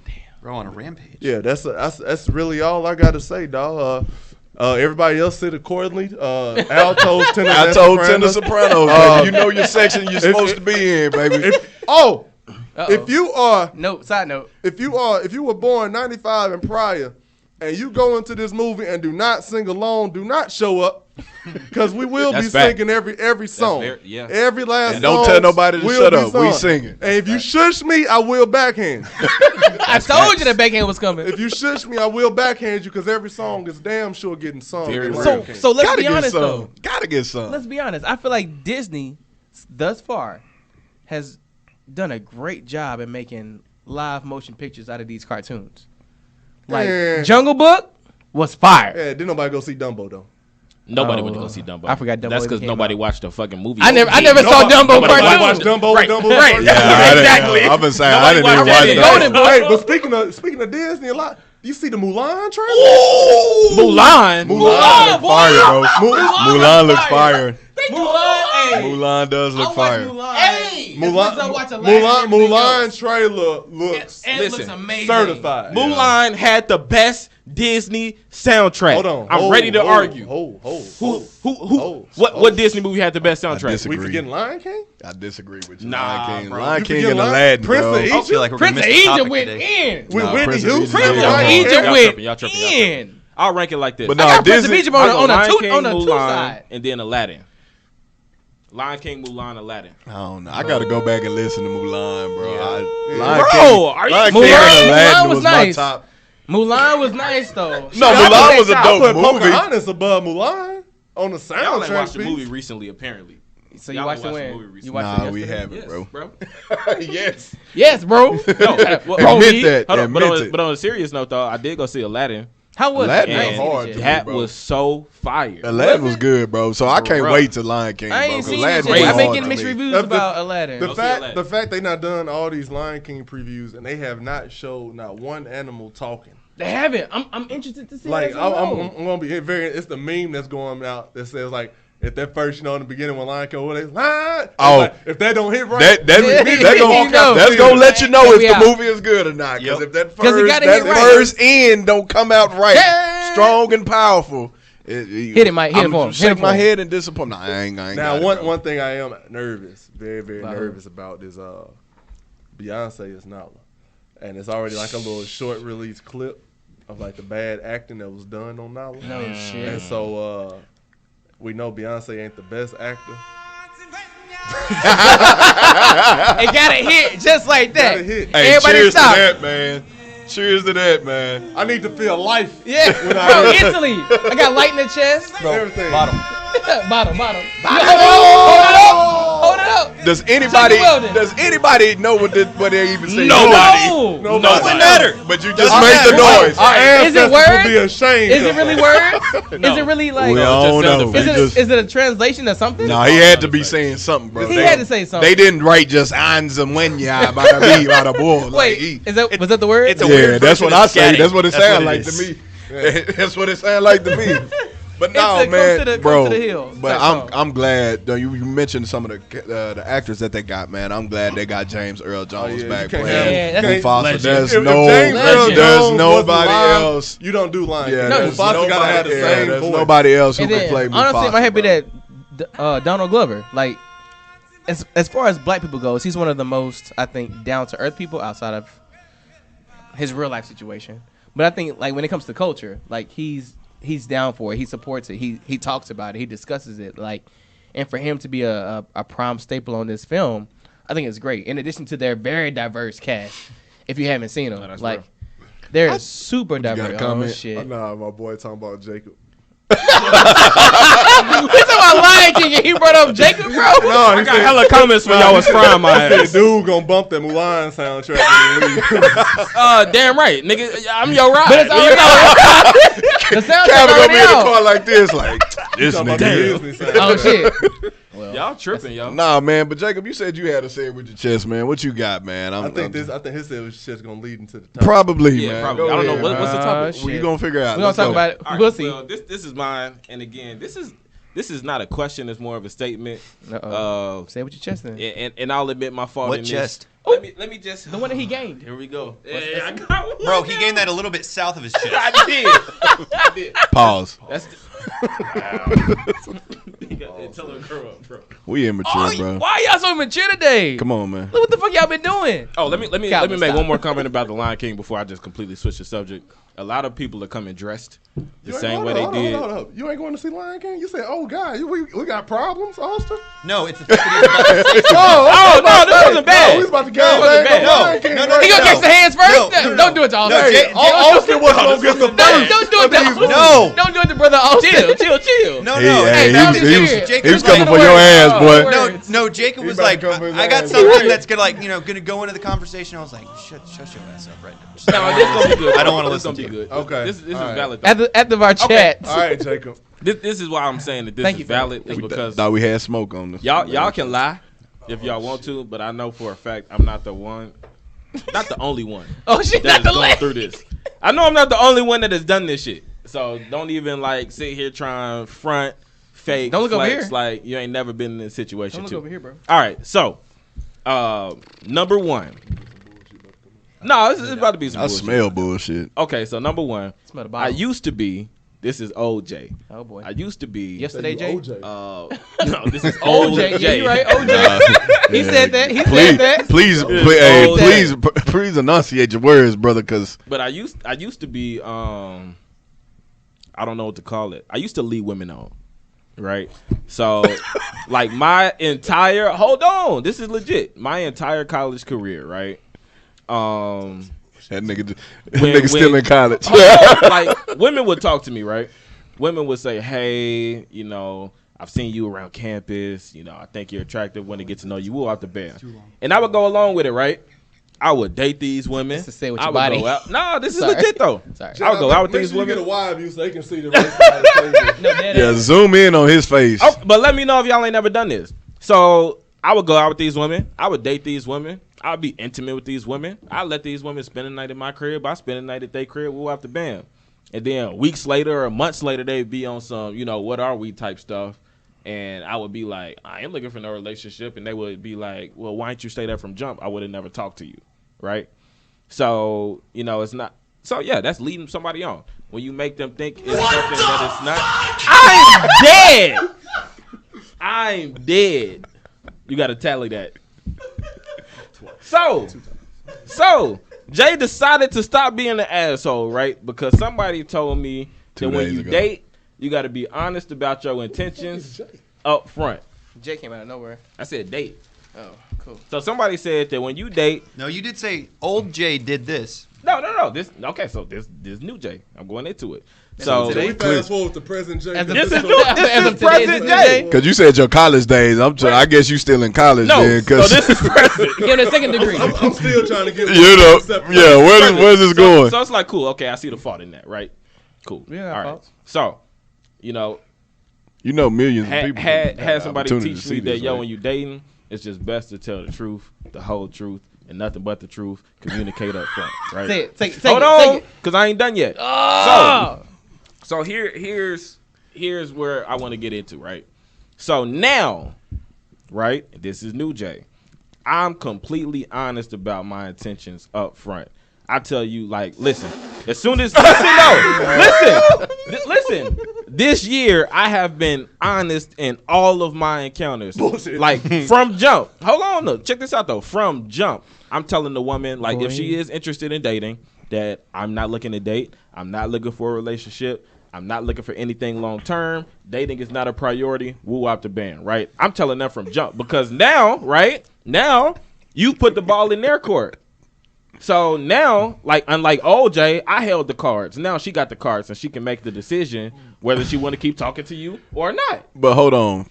Bro, on a rampage. Yeah, that's really all I gotta say, dog. Everybody else sit accordingly. Altos, tenor, sopranos. You know your section you're supposed to be in, baby. If you are side note. If you were born 95 and prior, and you go into this movie and do not sing along, do not show up, because we will be singing every song. Every last song. And don't tell nobody to shut up. We singing. And if you shush me, I will backhand. I told you that backhand was coming. If you shush me, I will backhand you because every song is damn sure getting sung. So let's be honest though. Gotta get some. Let's be honest. I feel like Disney, thus far, has done a great job at making live motion pictures out of these cartoons. Like Jungle Book was fire. Yeah, didn't nobody go see Dumbo though? Nobody went to go see Dumbo. I forgot Dumbo. That's because nobody watched the fucking movie. I never saw Dumbo cartoon. Nobody watched Dumbo. Right. Yeah, Exactly. I've been saying I didn't even watch Golden Boy. Hey, but speaking of Disney, a lot. You see the Mulan trailer? Mulan looks fire, bro. Mulan looks fire. Mulan does look fire. Mulan trailer looks looks amazing. Certified. Mulan had the best Disney soundtrack. Hold on. I'm ready to argue. What Disney movie had the best soundtrack? We forgetting Lion King? I disagree with you. Nah, Lion King, bro. Lion You King forget and Lion- Aladdin, Prince bro. of I don't feel like we're gonna Prince miss of the Egypt topic went today. in. With Nah, Whitney Prince of Houston? Egypt. Prince Y'all of Egypt Y'all went tripping, y'all tripping. in. I'll rank it like this. But I nah, got Prince of Disney. Egypt I'll go on Lion a King, two Mulan, side. and then Aladdin. Lion King, Mulan, Aladdin. I don't know. I got to go back and listen to Mulan, bro. Bro, are you- Lion King Mulan- and Aladdin Mulan was was my nice. top. Mulan was nice though. No, Mulan was a I dope put movie. Pocahontas above Mulan on the Y'all ain't watched soundtrack the movie piece. recently, apparently. So you Y'all watched it ain't watched the when? movie recently. You watched Nah, it we yesterday? haven't, bro. Yes. Yes, bro. No, Bro, Admit me. that. Hold on, Admit it. but on a serious note, though, I did go see Aladdin. How was Aladdin it? I was ain't seen hard, it dude. yet. That bro. was so fire. Aladdin was good, bro. So I can't Bro. wait to Lion King, bro. I ain't 'cause seen it Aladdin yet. was I've been hard getting to mixed me. reviews The- about Aladdin. The Go see Aladdin. fact they not done all these Lion King previews and they have not showed not one animal talking. They haven't. I'm interested to see. Like how I'm this will go. gonna be very. It's the meme that's going out that says like if that first in the beginning when Lion King, they Lion. Oh. Like, if that don't hit right, That's You know. gonna let you know if Yeah. the movie is good or not. Because Yep. if that 'Cause it gotta that hit right. first end don't come out right, Yeah. strong and powerful, hit it, Mike. Hit it for him. Hit Shake it for my him. head and disappoint. Nah, I ain't now got it, bro. one thing I am nervous, very About nervous about is Beyonce is Nala, and it's already like a little short release clip of like the bad acting that was done on Nala. No And shit. so we know Beyonce ain't the best actor. It got a hit just like that. Got a hit. Hey, Everybody cheers stop. to that, man. Cheers to that, man. I need to feel life. Yeah, bro, instantly. I got light in the chest. Everything. Bottom. Bottom. Hold it up. Does anybody know what they even say? No. No Doesn't matter. But you just Doesn't made the matter. noise. Our Is it ancestors words? would be ashamed. Is it really words? No. Is it really like? We don't know. Is it a translation of something? No, he had to be saying something, bro. He had to say something. They didn't write just Anza Mwenya bada bee bada bull. Wait, was that the word? It's a Yeah, weird that's version what I of say. scatting. That's what it That's sounds what like it to is. me. That's what it sounds like to me. But no, It's a man, come bro. to the hill But type song. I'm glad. Though you mentioned some of the actors that they got, man. I'm glad they got James Earl Jones yeah, back you can't playing have him. Mufasa. Legend. There's If no, James Earl there's Jones nobody wasn't live, else. You don't do Lion Yeah, King. No, there's Mufasa gotta have the same there's voice. nobody else who And can then, play Mufasa. honestly, I'm happy bro. that Donald Glover, like, as far as black people goes, he's one of the most, I think, down to earth people outside of his real life situation. But I think, like, when it comes to culture, like, he's down for it. He supports it. He talks about it. He discusses it. Like, and for him to be a prime staple on this film, I think it's great. In addition to their very diverse cast, if you haven't seen them, that's like, real. they're super got a diverse. comment? Oh, shit. Nah, my boy talking about Jacob. We talking about Lion King and he brought up Jacob, bro. No, I got hella comments when y'all was frying my That ass. dude gonna bump that Mulan soundtrack when he leave. Damn right, nigga. I'm your ride. But it's already out. The soundtrack Calvin gonna already be in the out. car like this, like this Talking about the nigga. Disney Oh soundtrack. shit. Y'all tripping, y'all. Nah, man. But Jacob, you said you had to say it with your chest, man. What you got, man? I think his shit's gonna lead into the top. probably, Yeah, man. probably. Go I don't know ahead, what's the man. topic. Well, you Shit. gonna figure out. We're gonna Let's talk go. about it. All right, We'll see. Well, this is mine, and again, this is not a question. It's more of a statement. Say it with your chest then. And I'll admit my fault. What in chest? This. Let me just. The one that he gained. Here we go. Yeah, I got one. Bro, he gained that a little bit south of his chest. I did. I did. Pause. That's. Tell him to grow up, bro. We immature, bro. Why y'all so immature today? Come on, man. Look what the fuck y'all been doing. Oh, let me Calvin, make stop. one more comment about the Lion King before I just completely switch the subject. A lot of people are coming dressed the same way they did. Hold up. You ain't going to see Lion King? You said, oh, God, we got problems, Austin? No, it's the fact that he was about to say something. Oh no, this wasn't No, bad. we was about to No, get it wasn't bad. Lion King. No, right He gonna now. catch the hands first? No. Don't do it to Austin. No, Jay- Austin was going to get the first. Don't do it to Austin. No. Don't do it to brother Austin. Chill. No, He, no. hey, now he, I'm he was, serious. he was Jacob's coming like- for your ass, boy. Words. No, Jacob He was about like, to come for his I got ass. something that's gonna go into the conversation. I was like, shut your ass up right now. Just- No, this gonna be good. I don't wanna This listen gonna to be you. good. Okay. This is All right. valid. Though. At the our chat. All right, Jacob. This is why I'm saying that this Thank is you, valid. Thank Is you. because Thought we had smoke on this. y'all can lie if y'all want to, but I know for a fact I'm not the one, not the only one Oh shit, that not is the going last. through this. I know I'm not the only one that has done this shit. So don't even like sit here trying front, fake, Don't look over flex, here. like you ain't never been in this situation Don't look too. over here, bro. All right, so number one. No, it's about to be some I bullshit. smell bullshit. Okay, so number one, Smell the I bottle. used to be. This is old Jay. Oh boy. I used to be. Yesterday, Jay. OJ. No, this is old OJ. Jay. Yeah, you're right. OJ. He said that. He said that. Please enunciate your words, brother, because. But I used to be. I don't know what to call it. I used to lead women on. Right. So, like my entire. Hold on. This is legit. My entire college career. Right. That nigga still in college. Like women would talk to me, right? Women would say, "Hey, you know, I've seen you around campus. You know, I think you're attractive. Want to get to know you. We'll out the band." And I would go along with it, right? I would date these women. Just to say with I your would body. go out. No, this is Sorry. legit though. Sorry. I would go out with these You women. get a wide view so they can see the rest of the table. No, dead Yeah, ass. zoom in on his face. Oh, but let me know if y'all ain't never done this. So I would go out with these women. I would date these women. I'd be intimate with these women. I let these women spend the night in my crib. I spend the night at their crib. We'll have to bam. And then weeks later or months later, they'd be on some, you know, what are we type stuff. And I would be like, I ain't looking for no relationship. And they would be like, well, why didn't you stay there from jump? I would have never talked to you. Right? So, you know, it's not. So, yeah, that's leading somebody on. When you make them think it's something that it's not. I'm dead. I'm dead. You got to tally that. So, Jay decided to stop being an asshole, right? Because somebody told me that when you date, you got to be honest about your intentions up front. Jay came out of nowhere. I said date. Oh, cool. So somebody said that when you date. No, you did say old Jay did this. No. This new Jay. I'm going into it. So So we fast forward to present Jay. this is present Jay. Because you said your college days. I guess you still in college No, then. so this is present. Give him a second degree. I'm still trying to get. You know, yeah. Where's this going? So it's like cool. Okay, I see the fault in that, right? Cool. Yeah, all right. faults. So, you know, Millions of people had somebody opportunity teach to me see that this, when you dating, it's just best to tell the truth, the whole truth, and nothing but the truth. Communicate up front, right? Say it. Take Hold it. on, Take it. because I ain't done yet. Oh. So here's where I want to get into, right? So now, right, this is new Jay. I'm completely honest about my intentions up front. I tell you, like, listen, as soon as listen. This year I have been honest in all of my encounters. Bullshit. Like from jump. Hold on, though. Check this out though. From jump, I'm telling the woman, like, if she is interested in dating, that I'm not looking to date. I'm not looking for a relationship. I'm not looking for anything long term. Dating is not a priority. Woo out the band, right? I'm telling them from jump because now, right? Now you put the ball in their court. So now, like, unlike OJ, I held the cards. Now she got the cards and she can make the decision whether she want to keep talking to you or not. But hold on,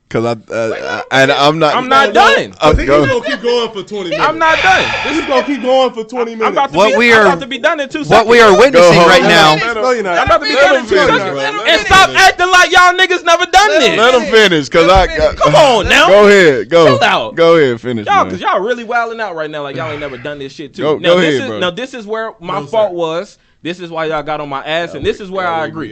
because I'm not done. I think he's gonna keep going for 20 minutes. I'm not done. This is gonna keep going for 20 minutes. I'm about to be done in 2 seconds. What we are witnessing right now. No, you're not. I'm about to be Let done him in 2 finish, seconds. bro. And stop acting like y'all niggas never done this. Let him finish, because Come on now. Go ahead, go. Chill out. Go ahead, finish, Y'all, man. because y'all really wilding out right now like y'all ain't never done this shit too. Go This ahead, bro. Now, this is where my fault was. This is why y'all got on my ass, and this is where I agree.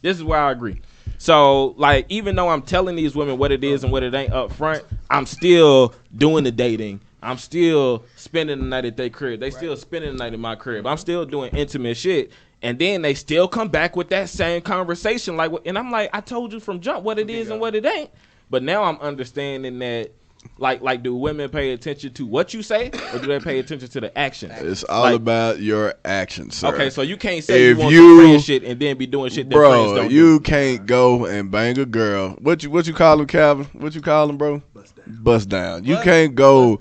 This is where I agree. So, like, even though I'm telling these women what it is and what it ain't up front, I'm still doing the dating. I'm still spending the night at their crib. They still spending the night in my crib. I'm still doing intimate shit. And then they still come back with that same conversation. Like, and I'm like, I told you from jump what it is and what it ain't. But now I'm understanding that, like, do women pay attention to what you say, or do they pay attention to the actions? It's all about your actions, sir. Okay, so you can't say If you want you- some friend shit and then be doing shit that friends Bro, don't you do. can't go and bang a girl. What you call him, Calvin? What you call him, bro? Bust down. You can't go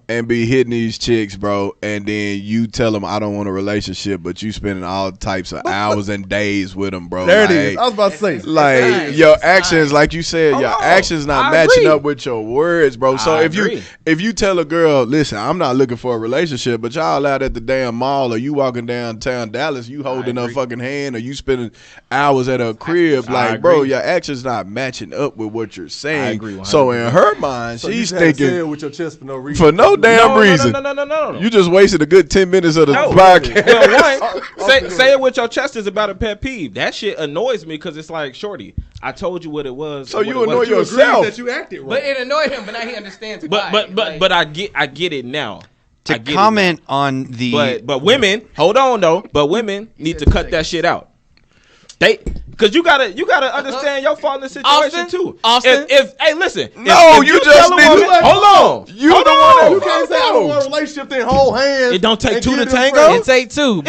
and be hitting these chicks, bro, and then you tell them I don't want a relationship, but you spending all types of hours and days with them, bro. There it is. I was about to say. Like your actions, like you said, your actions not I matching agree. up with your words, bro. So I if agree. you tell a girl, listen, I'm not looking for a relationship, but y'all out at the damn mall or you walking downtown Dallas, you holding her fucking hand or you spending hours at her crib, like, bro, your actions not matching up with what you're saying. I agree 100%. So in her mind, So she's you just had to say thinking it with your chest for no reason. for no damn reason. No. You just wasted a good 10 minutes of the No. podcast. Well, one, say it with your chest is about a pet peeve. That shit annoys me because it's like, shorty, I told you what it was. So what you it annoy wasn't. yourself. That you acted wrong. But it annoyed him, but now he understands why. But I get it now. To comment on the... But women, hold on, though. But women need to cut that shit out. Because you gotta understand your fault in the situation too. Austin, hey, listen. No, if you just need to hold on. You the one. You can't say I don't want a relationship, then hold hands. It don't take two to give them tango. friends. It take two,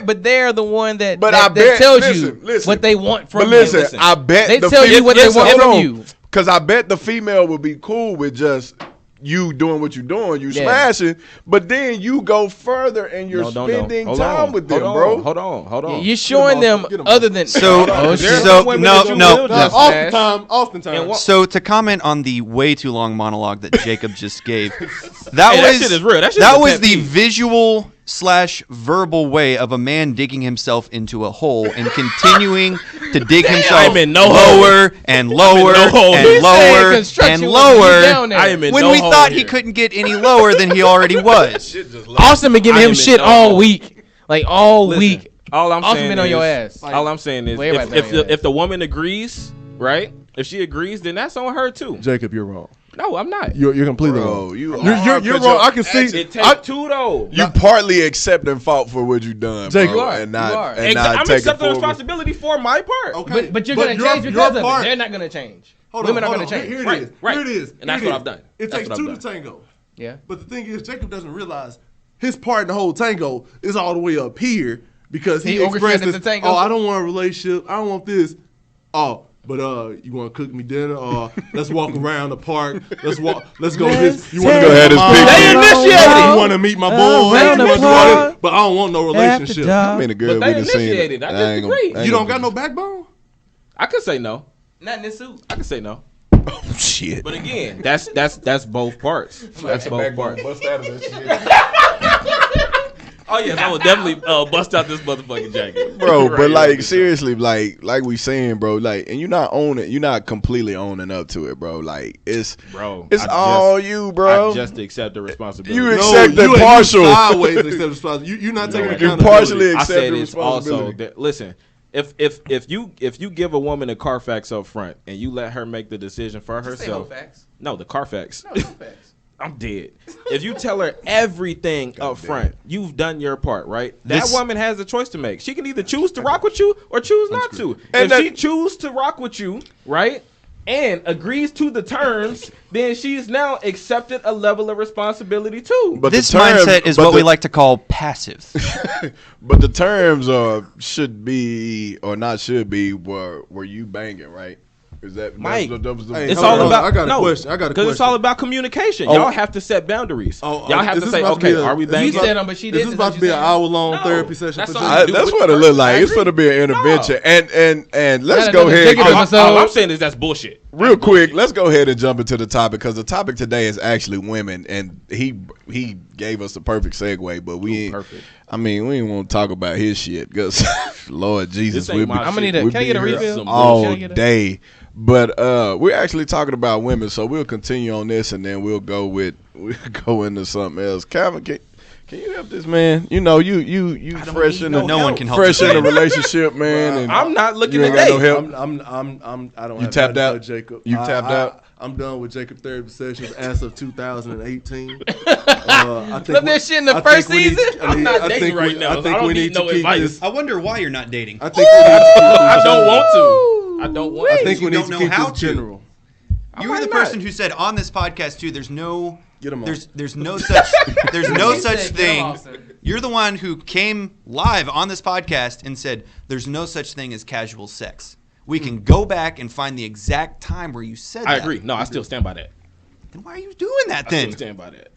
but they're the one that But that I bet- tells listen, you listen. what they want from But listen, you. I bet They the tell you what they want hold from on. you. Because I bet the female would be cool with just you doing what you're doing, you smashing, but then you go further and you're spending time with them, bro. Hold on. You're showing them other than Oftentimes. So to comment on the way too long monologue that Jacob just gave, that shit is real. That was the visual / verbal way of a man digging himself into a hole and continuing to dig himself lower and lower and lower and lower. When we thought he couldn't get any lower than he already was. Austin been giving him shit all week, like all week. All I'm Austin saying been is, on your ass. All I'm saying is, if the woman agrees, right? If she agrees, then that's on her too. Jacob, you're wrong. No, I'm not. You're completely wrong. You're wrong. I can see. It takes two though. You partly accepting fault for what you done, Jacob, bro, you and not I'm taking accepting forward. responsibility for my part. Okay, but you're gonna change because of it. They're not gonna change. Women are gonna change. Here it is. Right. Here it is. And that's what I've done. It takes two to tango. Yeah. But the thing is, Jacob doesn't realize his part in the whole tango is all the way up here because he expressed this, the tango. oh, I don't want a relationship. I don't want this. Oh, but you want to cook me dinner? Or let's walk around the park. Let's go. You want to go ahead and speak. They initiated. You want to meet my boys? But I don't want no relationship. I mean, the girl But they we done seen. initiated. I disagree. You don't got no backbone? I could say no. Not in this suit. I could say no. Oh shit. But again, that's both parts. That's both parts. Bust out of that shit. Oh yes, I will definitely bust out this motherfucking jacket, bro. Right But here. like seriously, like we saying, bro. Like, and you're not completely owning up to it, bro. Like it's all you, bro. I just accept the responsibility. You accept the partial. You sideways accept responsibility. You're not taking You accountability. partially I accept said the it's also responsibility. that, listen. If you give a woman a Carfax up front and you let her make the decision for herself, no, the Carfax. No facts. I'm dead. If you tell her everything up front, you've done your part, right? That woman has a choice to make. She can either choose to rock with you or choose not to. And if she chooses to rock with you, right, and agrees to the terms, then she's now accepted a level of responsibility too. But this the terms, mindset is what we like to call passive. But the terms should be or not should be were you banging, right? Is that Mike? that was the, It's hold all on. about I got a question. because it's all about communication. Y'all have to set boundaries. Y'all have to say, okay, are we banging? You said them, but she Is didn't. this about to be an hour-long therapy session? That's for all Jacob? you do. that's with what it the look person. like. I It's agree. going to be an intervention, and let's Yeah, go no, ahead. no, no, All I'm saying is that's bullshit. Real quick, let's go ahead and jump into the topic because the topic today is actually women, and he gave us the perfect segue, but we ain't. Perfect. I mean, we ain't want to talk about his shit because Lord Jesus, This ain't my I'm gonna need shit. a. Can I get a here refill? all Can I get a- day. But we're actually talking about women, so we'll continue on this, and then we'll go into something else. Calvin, can you help this man? You know, you fresh in the no one can help fresh this in the man. relationship, man. And I'm not looking you at ain't got no that. help. I don't You have tapped nothing out? for Jacob. You tapped out? I'm done with Jacob therapy sessions as of 2018. I think Look that shit in the first season? I'm not dating right now, I so I think don't we need need no to keep advice. this. I wonder why you're not dating. I think we need to keep this I don't general. want to. I don't want I to. think we You need don't to know keep how this to. general. You were the might person not. who said on this podcast too. There's no Get 'em on. there's no such He such said, "Get 'em thing. Austin." You're the one who came live on this podcast and said there's no such thing as casual sex. We can go back and find the exact time where you said I that. agree. No, I still stand by that. Then why are you doing that I then? still stand by that.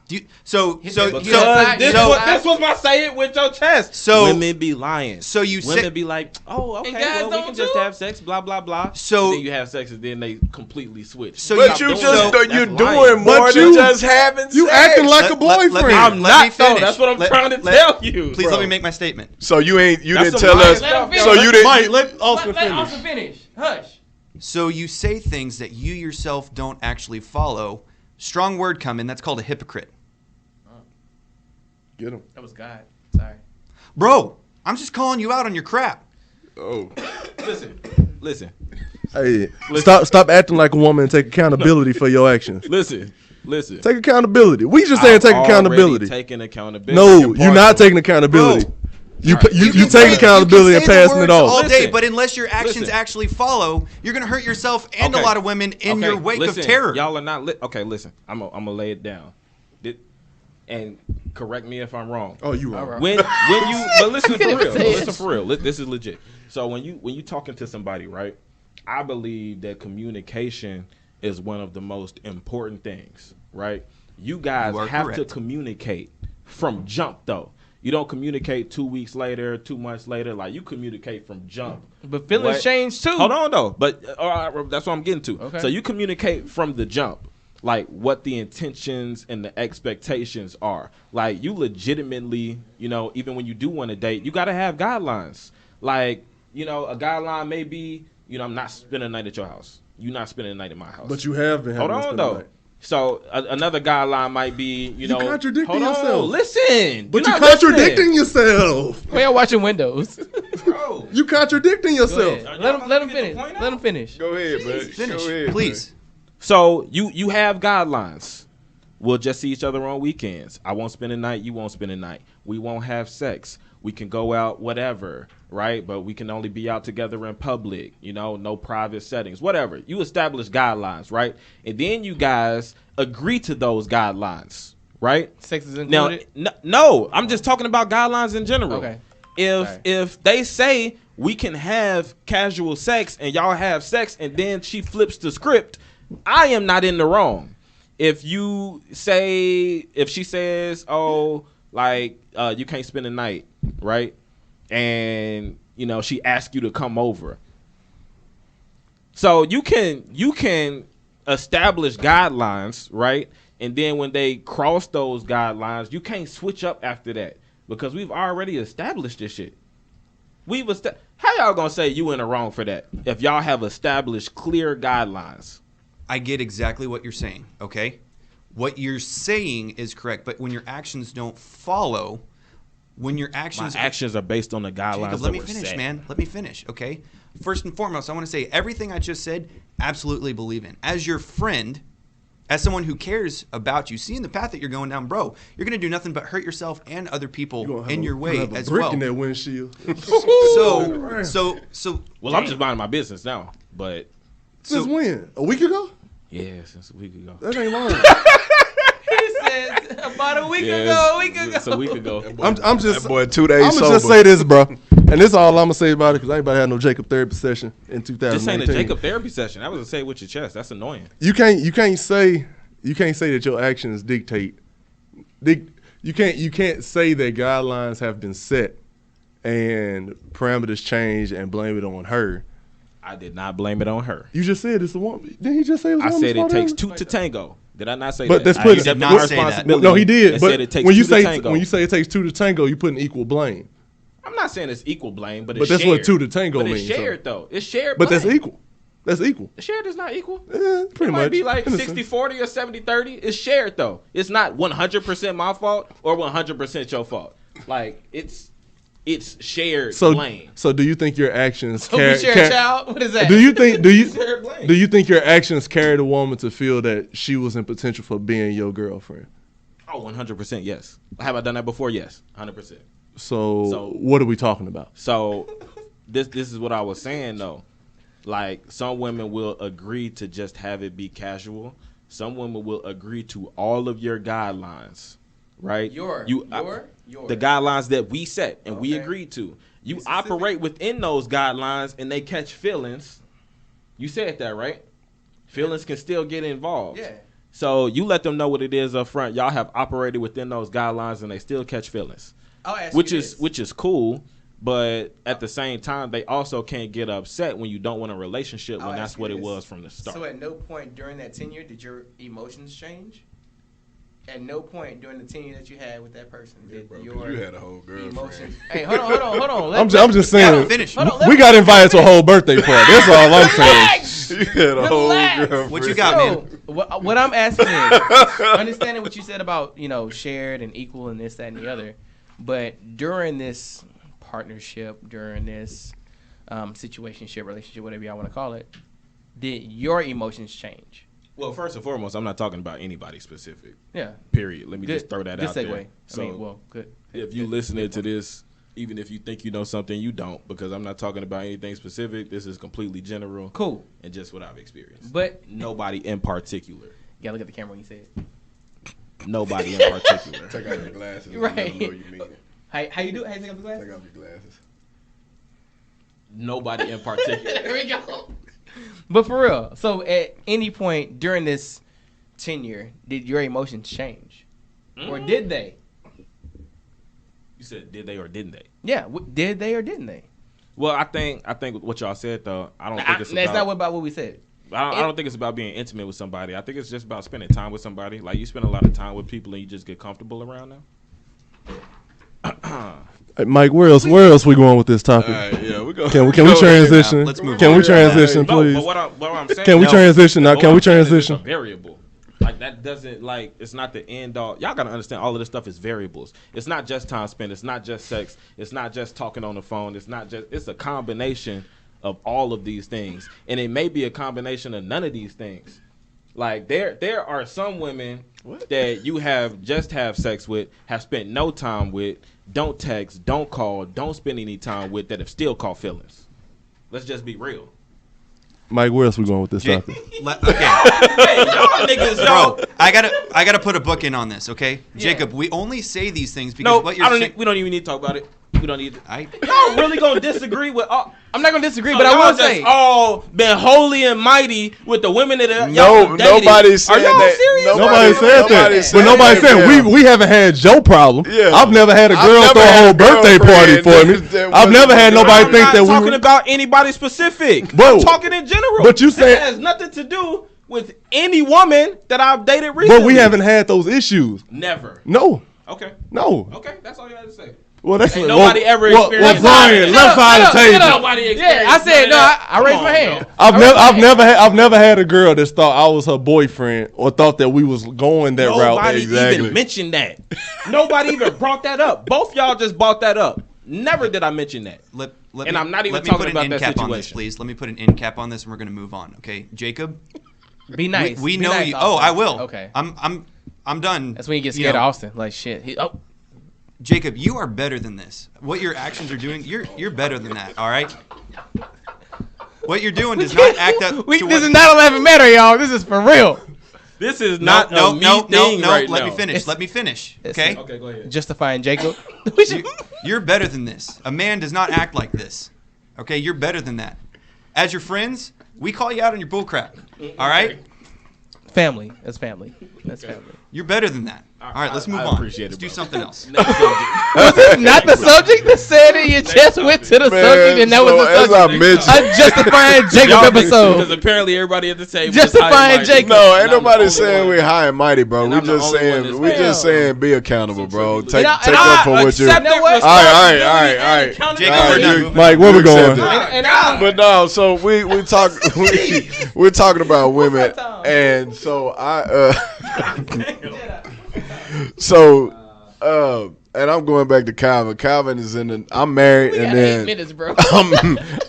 Do you, so Because This was my say it with your chest. So- women be lying. So you women say- be like, oh, okay, And guys well, we don't can just too? have sex, blah blah blah. So- And then you have sex, and then they completely switch. So But you- you so- just that's you're lying. doing more But than you- just having You sex. acting like Let- a let- boyfriend. let me- I'm let not, me though. finish. That's what I'm Let- trying to let- tell you. Please Bro. let me make my statement. So you That's didn't some tell lying us. stuff, So yo. you didn't. Mike, let Austin Let finish. Austin finish. Hush. So you say things that you yourself don't actually follow. Strong word come in. That's called a hypocrite. Get him. That was God. Sorry. Bro, I'm just calling you out on your crap. Oh, Listen. Hey, stop acting like a woman and take accountability for your actions. Listen. Listen. Take accountability. We just saying take accountability. Taking accountability. No, you're not taking accountability. Bro. You take accountability and passing it off all day, but unless your actions actually follow, you're gonna hurt yourself and a lot of women in your wake of terror. Y'all are not okay. Listen, I'm gonna lay it down, and correct me if I'm wrong. Oh, you wrong. When you but listen for real. Listen for real. This is legit. So when you talking to somebody, right? I believe that communication is one of the most important things, right? You guys have to communicate from jump though. You don't communicate 2 weeks later, 2 months later. Like, you communicate from jump. But feelings change, too. Hold on, though. But that's what I'm getting to. Okay. So you communicate from the jump, like, what the intentions and the expectations are. Like, you legitimately, even when you do want to date, you got to have guidelines. Like, a guideline may be, I'm not spending a night at your house. You're not spending a night at my house. But you have been. Hold on, though. So another guideline might be, you contradicting yourself. Listen, but you're contradicting yourself. We are watching Windows. Bro, you contradicting yourself. Let him finish. Let him finish. Go ahead, man. Finish, Go ahead, please. Man. So you have guidelines. We'll just see each other on weekends. I won't spend a night. You won't spend a night. We won't have sex. We can go out, whatever, right? But we can only be out together in public, no private settings, whatever. You establish guidelines, right? And then you guys agree to those guidelines, right? Sex is included? Now, no, I'm just talking about guidelines in general. Okay. If they say we can have casual sex and y'all have sex and then she flips the script, I am not in the wrong. If she says, you can't spend the night, right? And she asks you to come over. So you can establish guidelines, right? And then when they cross those guidelines, you can't switch up after that because we've already established this shit. How y'all gonna say you in the wrong for that if y'all have established clear guidelines? I get exactly what you're saying, okay? What you're saying is correct, but when your actions don't follow, my actions are based on the guidelines. Jacob, let me finish, set. Man. Let me finish, okay? First and foremost, I want to say everything I just said, absolutely believe in. As your friend, as someone who cares about you, seeing the path that you're going down, bro, you're going to do nothing but hurt yourself and other people in your way as well. Brick in that windshield. So. Well, I'm just minding my business now, but. Since when? A week ago? Yeah, since a week ago. That ain't long. He said about a week ago. It's a week ago. I'm just. That boy 2 days I'm gonna just say this, bro, and this is all I'm gonna say about it because anybody had no Jacob therapy session in 2019. This ain't a Jacob therapy session. That was a say it with your chest. That's annoying. You can't say that your actions dictate. You can't say that guidelines have been set and parameters change and blame it on her. I did not blame it on her. You just said it's a woman. Didn't he just say it was a woman? I said it takes two to tango. Did I not say that? That's putting did not say that. No, he did. But it takes when you tango. when you say it takes two to tango, you put an equal blame. I'm not saying it's equal blame, but it's shared. But that's what two to tango means. It's shared though. It's shared. But blame. that's equal. That's equal. Shared is not equal. Pretty it much. Might be like 60-40 or 70-30. It's shared though. It's not 100% my fault or 100% your fault. Like it's shared blame. So do you think your actions we share a child? What is that? Do you think your actions carried a woman to feel that she was in potential for being your girlfriend? Oh, 100% yes. Have I done that before? Yes, 100%. So what are we talking about? So this is what I was saying though. Like some women will agree to just have it be casual. Some women will agree to all of your guidelines, right? The guidelines that we set and we agreed to. You operate within those guidelines and they catch feelings. You said that, right? Feelings can still get involved. Yeah. So you let them know what it is up front. Y'all have operated within those guidelines and they still catch feelings. Which is cool, but at the same time they also can't get upset when you don't want a relationship when that's what it was from the start. So at no point during that tenure did your emotions change? At no point during the tenure that you had with that person did you had a whole girlfriend. Emotions. Hey, hold on. I'm just saying. Finish. We got invited to a whole birthday party. That's all I'm saying. You had a whole girlfriend. What you got, man? What I'm asking is, understanding what you said about shared and equal and this, that, and the other, but during this partnership, during this situationship, relationship, whatever y'all want to call it, did your emotions change? Well, first and foremost, I'm not talking about anybody specific. Yeah. Period. Let me just throw that out segue. there. So, good. If you listening to this, even if you think you know something, you don't, because I'm not talking about anything specific. This is completely general. Cool. And just what I've experienced. But nobody in particular. You gotta look at the camera when you say it. Nobody in particular. Take out your glasses. Right. You know you mean it. How you do it? How you take off the glasses? Take off your glasses. Nobody in particular. There we go. But for real, so at any point during this tenure, did your emotions change? Or did they? You said did they or didn't they? Yeah, did they or didn't they? Well, I think what y'all said though. I don't think it's that's not about what we said. I don't think it's about being intimate with somebody. I think it's just about spending time with somebody. Like you spend a lot of time with people and you just get comfortable around them. Hey, Mike, where else we going with this topic? Yeah, we go. Can we transition? Let's move Can on. we transition, please? But what I'm saying, Can we transition now? Can we transition? It's a variable. Like that doesn't it's not the end all. Y'all gotta understand all of this stuff is variables. It's not just time spent. It's not just sex. It's not just talking on the phone. It's a combination of all of these things, and it may be a combination of none of these things. Like there are some women that you have sex with, have spent no time with, don't text, don't call, don't spend any time with, that have still caught feelings. Let's just be real. Mike, where else we going with this topic? Okay. Hey, y'all niggas, Bro, I gotta put a book in on this, okay? Yeah. Jacob, we only say these things because what you're saying. We don't even need to talk about it. We don't need. Y'all really gonna disagree with? I'm not gonna disagree, but I will say all been holy and mighty with the women that y'all dated. Nobody said Are y'all that. serious? Nobody said that. But nobody said we haven't had Joe problem. Yeah. I've never had a girl throw a whole birthday party for me. I've never had nobody think that we I'm not talking about anybody specific. Whoa. I'm talking in general. But you said it has nothing to do with any woman that I've dated recently. But we haven't had those issues. Never. No. Okay. No. Okay. That's all you had to say. Well, that's Ain't nobody ever experienced Brian, left side of the table. Nobody experienced. I said no. I raised my hand. I've never had a girl that thought I was her boyfriend or thought that we was going that route. Nobody even mentioned that. Nobody even brought that up. Both y'all just brought that up. Never did I mention that. I'm not even talking about that situation. On this, please. Let me put an end cap on this, and we're gonna move on. Okay, Jacob. Be nice. We Be know nice, you. Austin. Oh, I will. Okay. I'm done. That's when you get scared of Austin. Like shit. Jacob, you are better than this. What your actions are doing, you're better than that. All right. What you're doing does not act up. This is not 11 matter, y'all. This is for real. This is not a me thing right now. Let me finish. Let me finish. Okay. Okay, go ahead. Justifying Jacob. You're better than this. A man does not act like this. Okay, you're better than that. As your friends, we call you out on your bullcrap. All right. Family. That's family. That's family. You're better than that. All right, let's move on. Let's do something else. Was this not the subject that said it? You just went to the subject, and that was the subject. A justifying Jacob episode. Because apparently everybody at the table justifying Jacob. No, ain't nobody saying we're high and mighty, bro. We just saying be accountable, bro. Take up for what you're. All right. Jacob, Mike, where we going? But no, so we're talking about women, and so and I'm going back to Calvin. Calvin is I'm married, and then 8 minutes, bro.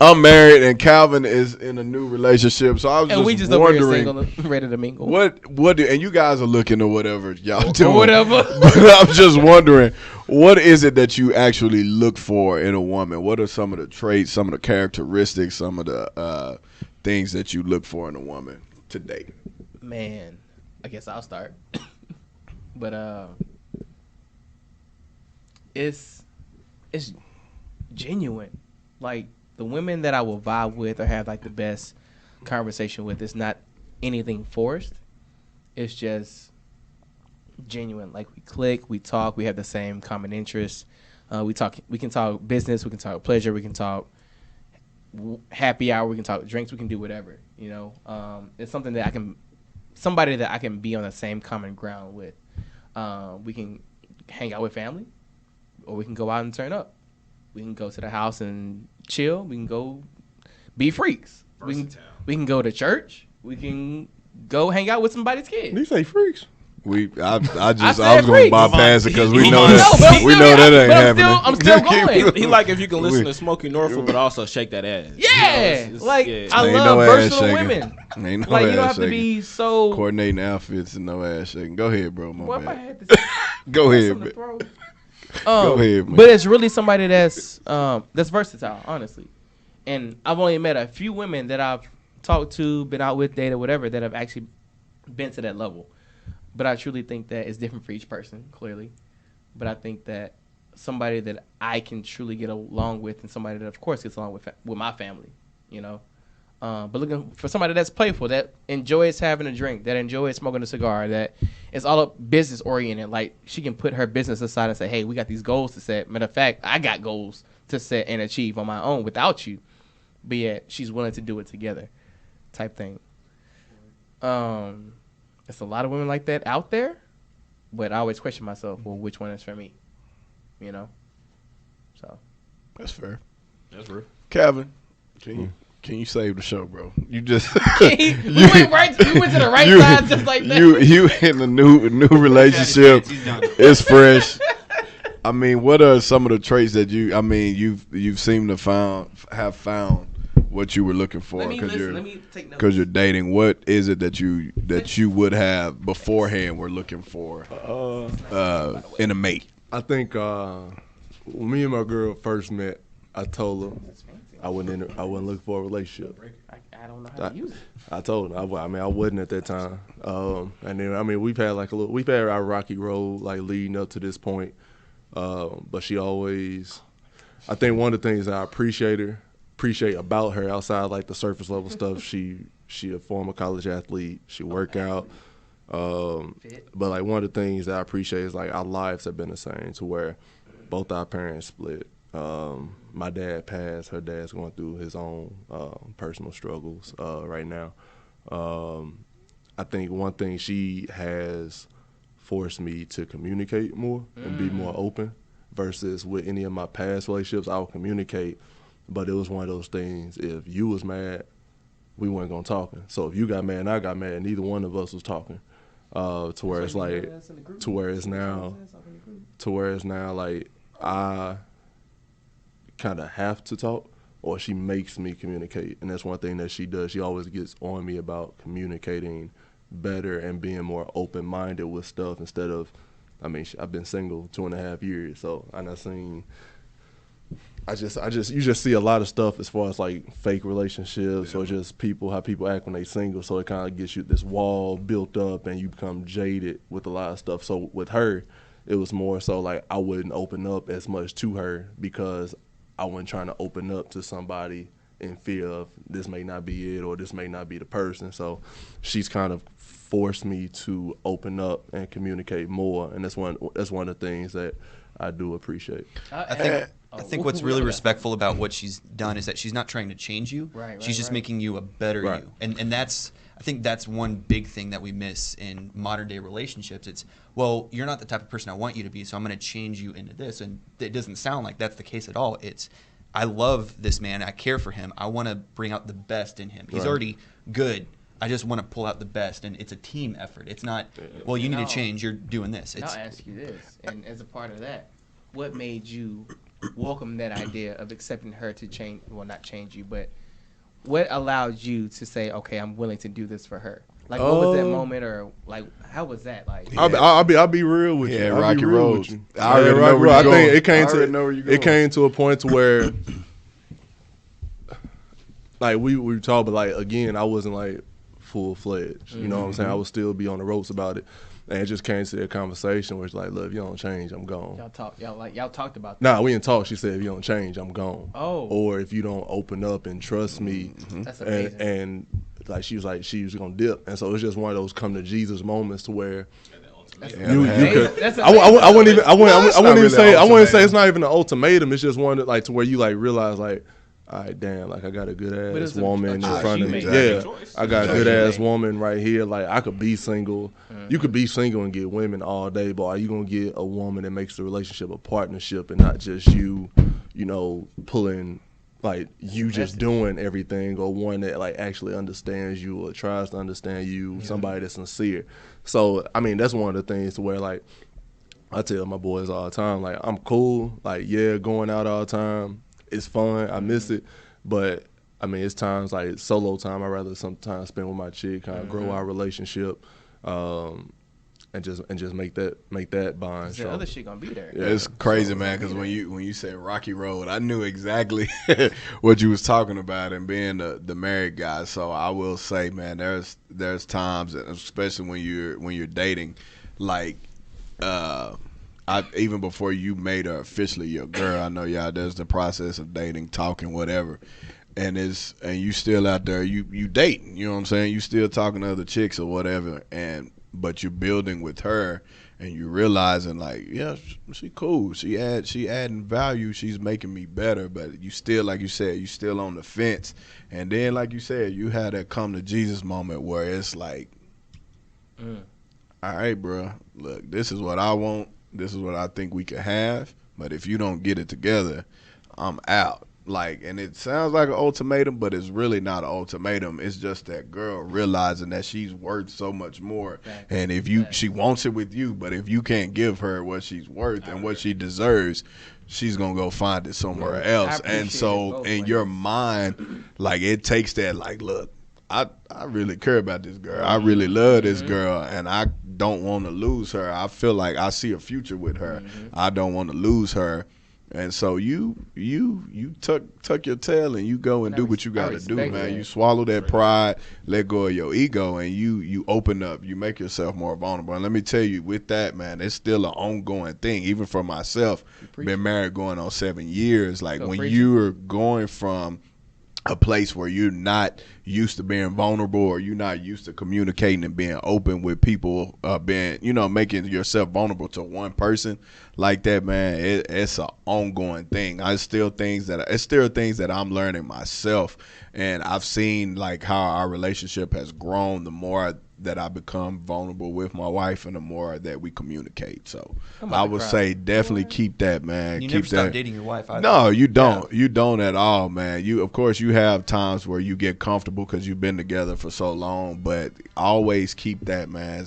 I'm married, and Calvin is in a new relationship. So I was just wondering, over here single, ready to mingle. What and you guys are looking or whatever y'all doing. Whatever. But I'm just wondering, what is it that you actually look for in a woman? What are some of the traits, some of the characteristics, some of the things that you look for in a woman to date? Man, I guess I'll start. But it's genuine. Like the women that I will vibe with or have like the best conversation with, it's not anything forced. It's just genuine. Like we click, we talk, we have the same common interests. We can talk business, we can talk pleasure, we can talk happy hour, we can talk drinks, we can do whatever. You know, it's something that somebody that I can be on the same common ground with. We can hang out with family, or we can go out and turn up. We can go to the house and chill. We can go be freaks. We can go to church. We can go hang out with somebody's kid. You say freaks? I was gonna bypass it because we know that ain't happening. I'm still going. He like if you can listen to Smokey Norfolk, but also shake that ass. Yeah, it's I love versatile women. Ain't no Like ass you don't have shaking. to be so Coordinating outfits and no ass shaking. Go ahead, bro. My What if I bad. had to Go ahead, something man. to throw? Go ahead, man. But it's really somebody that's versatile, honestly. And I've only met a few women that I've talked to, been out with, dated, whatever, that have actually been to that level. But I truly think that it's different for each person, clearly. But I think that somebody that I can truly get along with, and somebody that, of course, gets along with my family, you know. But looking for somebody that's playful, that enjoys having a drink, that enjoys smoking a cigar, that is all up business oriented. Like she can put her business aside and say, "Hey, we got these goals to set." Matter of fact, I got goals to set and achieve on my own without you. But yet she's willing to do it together, type thing. It's a lot of women like that out there, but I always question myself, well, which one is for me? You know? So. That's fair. That's real. Calvin, can you save the show, bro? You just we went to the right side just like that. You in a new relationship. It's fresh. I mean, what are some of the traits that you've seemed to have found what you were looking for because you're dating? What is it that you would have beforehand were looking for in a mate? I think when me and my girl first met, I told her I wasn't looking for a relationship. I don't know how to use it. I told her I wasn't at that time. And then we've had our rocky road like leading up to this point. But she always, I think one of the things that I appreciate about her outside like the surface level stuff, she a former college athlete, she work out, but like one of the things that I appreciate is like our lives have been the same to where both our parents split. My dad passed, her dad's going through his own personal struggles right now. I think one thing she has forced me to communicate more and be more open versus with any of my past relationships, I would communicate. But it was one of those things, if you was mad, we weren't going to talking. So if you got mad and I got mad, neither one of us was talking. To where it's now like I kind of have to talk or she makes me communicate. And that's one thing that she does. She always gets on me about communicating better and being more open-minded with stuff instead of, I've been single 2.5 years, so I not seen. You just see a lot of stuff as far as like fake relationships or just how people act when they single. So it kind of gets you this wall built up and you become jaded with a lot of stuff. So with her, it was more so like I wouldn't open up as much to her because I wasn't trying to open up to somebody in fear of this may not be it or this may not be the person. So she's kind of forced me to open up and communicate more, and that's one of the things that I do appreciate. I think what's really respectful about what she's done is that she's not trying to change you. She's just making you a better you. And that's, I think that's one big thing that we miss in modern day relationships. It's, well, you're not the type of person I want you to be, so I'm going to change you into this. And it doesn't sound like that's the case at all. It's, I love this man. I care for him. I want to bring out the best in him. He's already good. I just want to pull out the best. And it's a team effort. It's not, well, you need to change. You're doing this. I'll ask you this. And as a part of that, what made you welcome that idea of accepting her to change, well, not change you, but what allowed you to say, okay, I'm willing to do this for her? Like, what was that moment, or like, how was that? Like, I'll be real with you. Yeah, rocky road. I already know where you're going. It came to a point to where, like, we talked, but like again, I wasn't like full fledged. You know what I'm saying? I would still be on the ropes about it. And it just came to that conversation where it's like, look, if you don't change, I'm gone. Y'all talked about that. Nah, we didn't talk. She said, if you don't change, I'm gone. Oh. Or if you don't open up and trust me. That's amazing. And like she was gonna dip. And so it was just one of those come to Jesus moments to where you could. I wouldn't even say it's not even an ultimatum. It's just one that, like, to where you like realize like, all right, damn, like I got a good ass woman in front of me. Yeah, I got a good ass woman right here. Like I could be single. You could be single and get women all day, but are you gonna get a woman that makes the relationship a partnership and not just you know, pulling like you just doing everything, or one that like actually understands you or tries to understand you, somebody that's sincere. So I mean, that's one of the things where like I tell my boys all the time, like I'm cool, like going out all the time, it's fun, I miss it, but I mean it's times like solo time I rather sometimes spend with my chick, kind of grow our relationship, and just make that bond. The other shit gonna be there. Yeah, it's crazy, man. Because when you said Rocky Road, I knew exactly what you was talking about, and being the married guy. So I will say, man, there's times, especially when you're dating, like even before you made her officially your girl. I know y'all there's the process of dating, talking, whatever. And you still out there, you dating, you know what I'm saying? You still talking to other chicks or whatever, but you're building with her, and you realizing like, yeah, she cool. She adding value. She's making me better. But you still, like you said, you still on the fence. And then, like you said, you had that come to Jesus moment where it's like, all right, bro, look, this is what I want. This is what I think we can have. But if you don't get it together, I'm out. Like, and it sounds like an ultimatum, but it's really not an ultimatum. It's just that girl realizing that she's worth so much more, and if she wants it with you, but if you can't give her what she's worth and what she deserves, she's gonna go find it somewhere else. And so in your mind, like it takes that, like, look, I really care about this girl. I really love this girl, and I don't want to lose her. I feel like I see a future with her. I don't want to lose her. And so you tuck your tail and you go and do what you got to do, man. That. You swallow that pride, let go of your ego, and you open up. You make yourself more vulnerable. And let me tell you, with that, man, it's still an ongoing thing. Even for myself, been married going on 7 years. Like when you're going from a place where you're not used to being vulnerable, or you're not used to communicating and being open with people, making yourself vulnerable to one person like that, man, it's an ongoing thing. It's still things that I'm learning myself, and I've seen like how our relationship has grown the more that I become vulnerable with my wife and the more that we communicate. So I would say definitely keep that, man. You keep never stop that. dating your wife either. No, you don't. Yeah. You don't at all, man. You, of course, you have times where you get comfortable because you've been together for so long, but always keep that, man.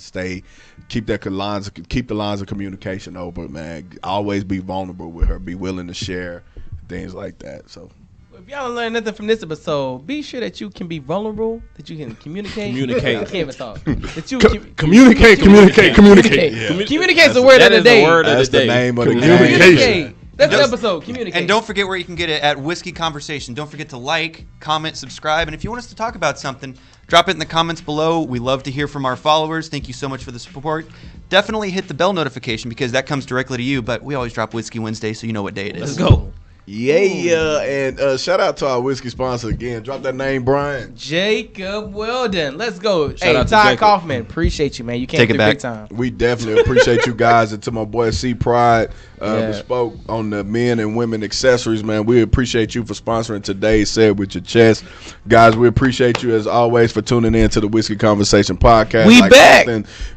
Keep the lines of communication open, man. Always be vulnerable with her. Be willing to share things like that. So. If y'all learn nothing from this episode, be sure that you can be vulnerable, that you can communicate. I can't even talk. That you communicate. Yeah. Communicate's the word of the day. That's the name of the game. That's the episode. Communicate. And don't forget where you can get it at Whiskey Conversation. Don't forget to like, comment, subscribe. And if you want us to talk about something, drop it in the comments below. We love to hear from our followers. Thank you so much for the support. Definitely hit the bell notification because that comes directly to you. But we always drop Whiskey Wednesday, so you know what day it is. Let's go. Yeah, and shout out to our whiskey sponsor again. Drop that name, Brian. Jacob Weldon. Let's go. Hey, Todd Kaufman, appreciate you, man. You came through big time. We definitely appreciate you guys. And to my boy C Pride, bespoke on the men and women accessories, man. We appreciate you for sponsoring today's Say It With Your Chest. Guys, we appreciate you as always for tuning in to the Whiskey Conversation podcast. We back.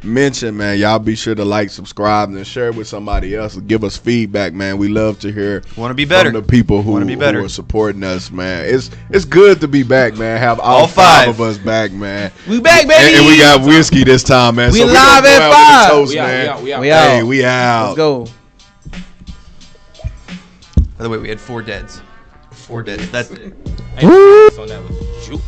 Mentioned, man, y'all be sure to like, subscribe, and share it with somebody else. Give us feedback, man. We love to hear. Want to be better. The people who are supporting us, man. It's good to be back, man. Have all five of us back, man. We back, baby. And we got whiskey this time, man. We live at 5. Toast, we out. Hey, we out. Let's go. By the way, we had 4 deads. 4 deads. That's it. So that was shoot.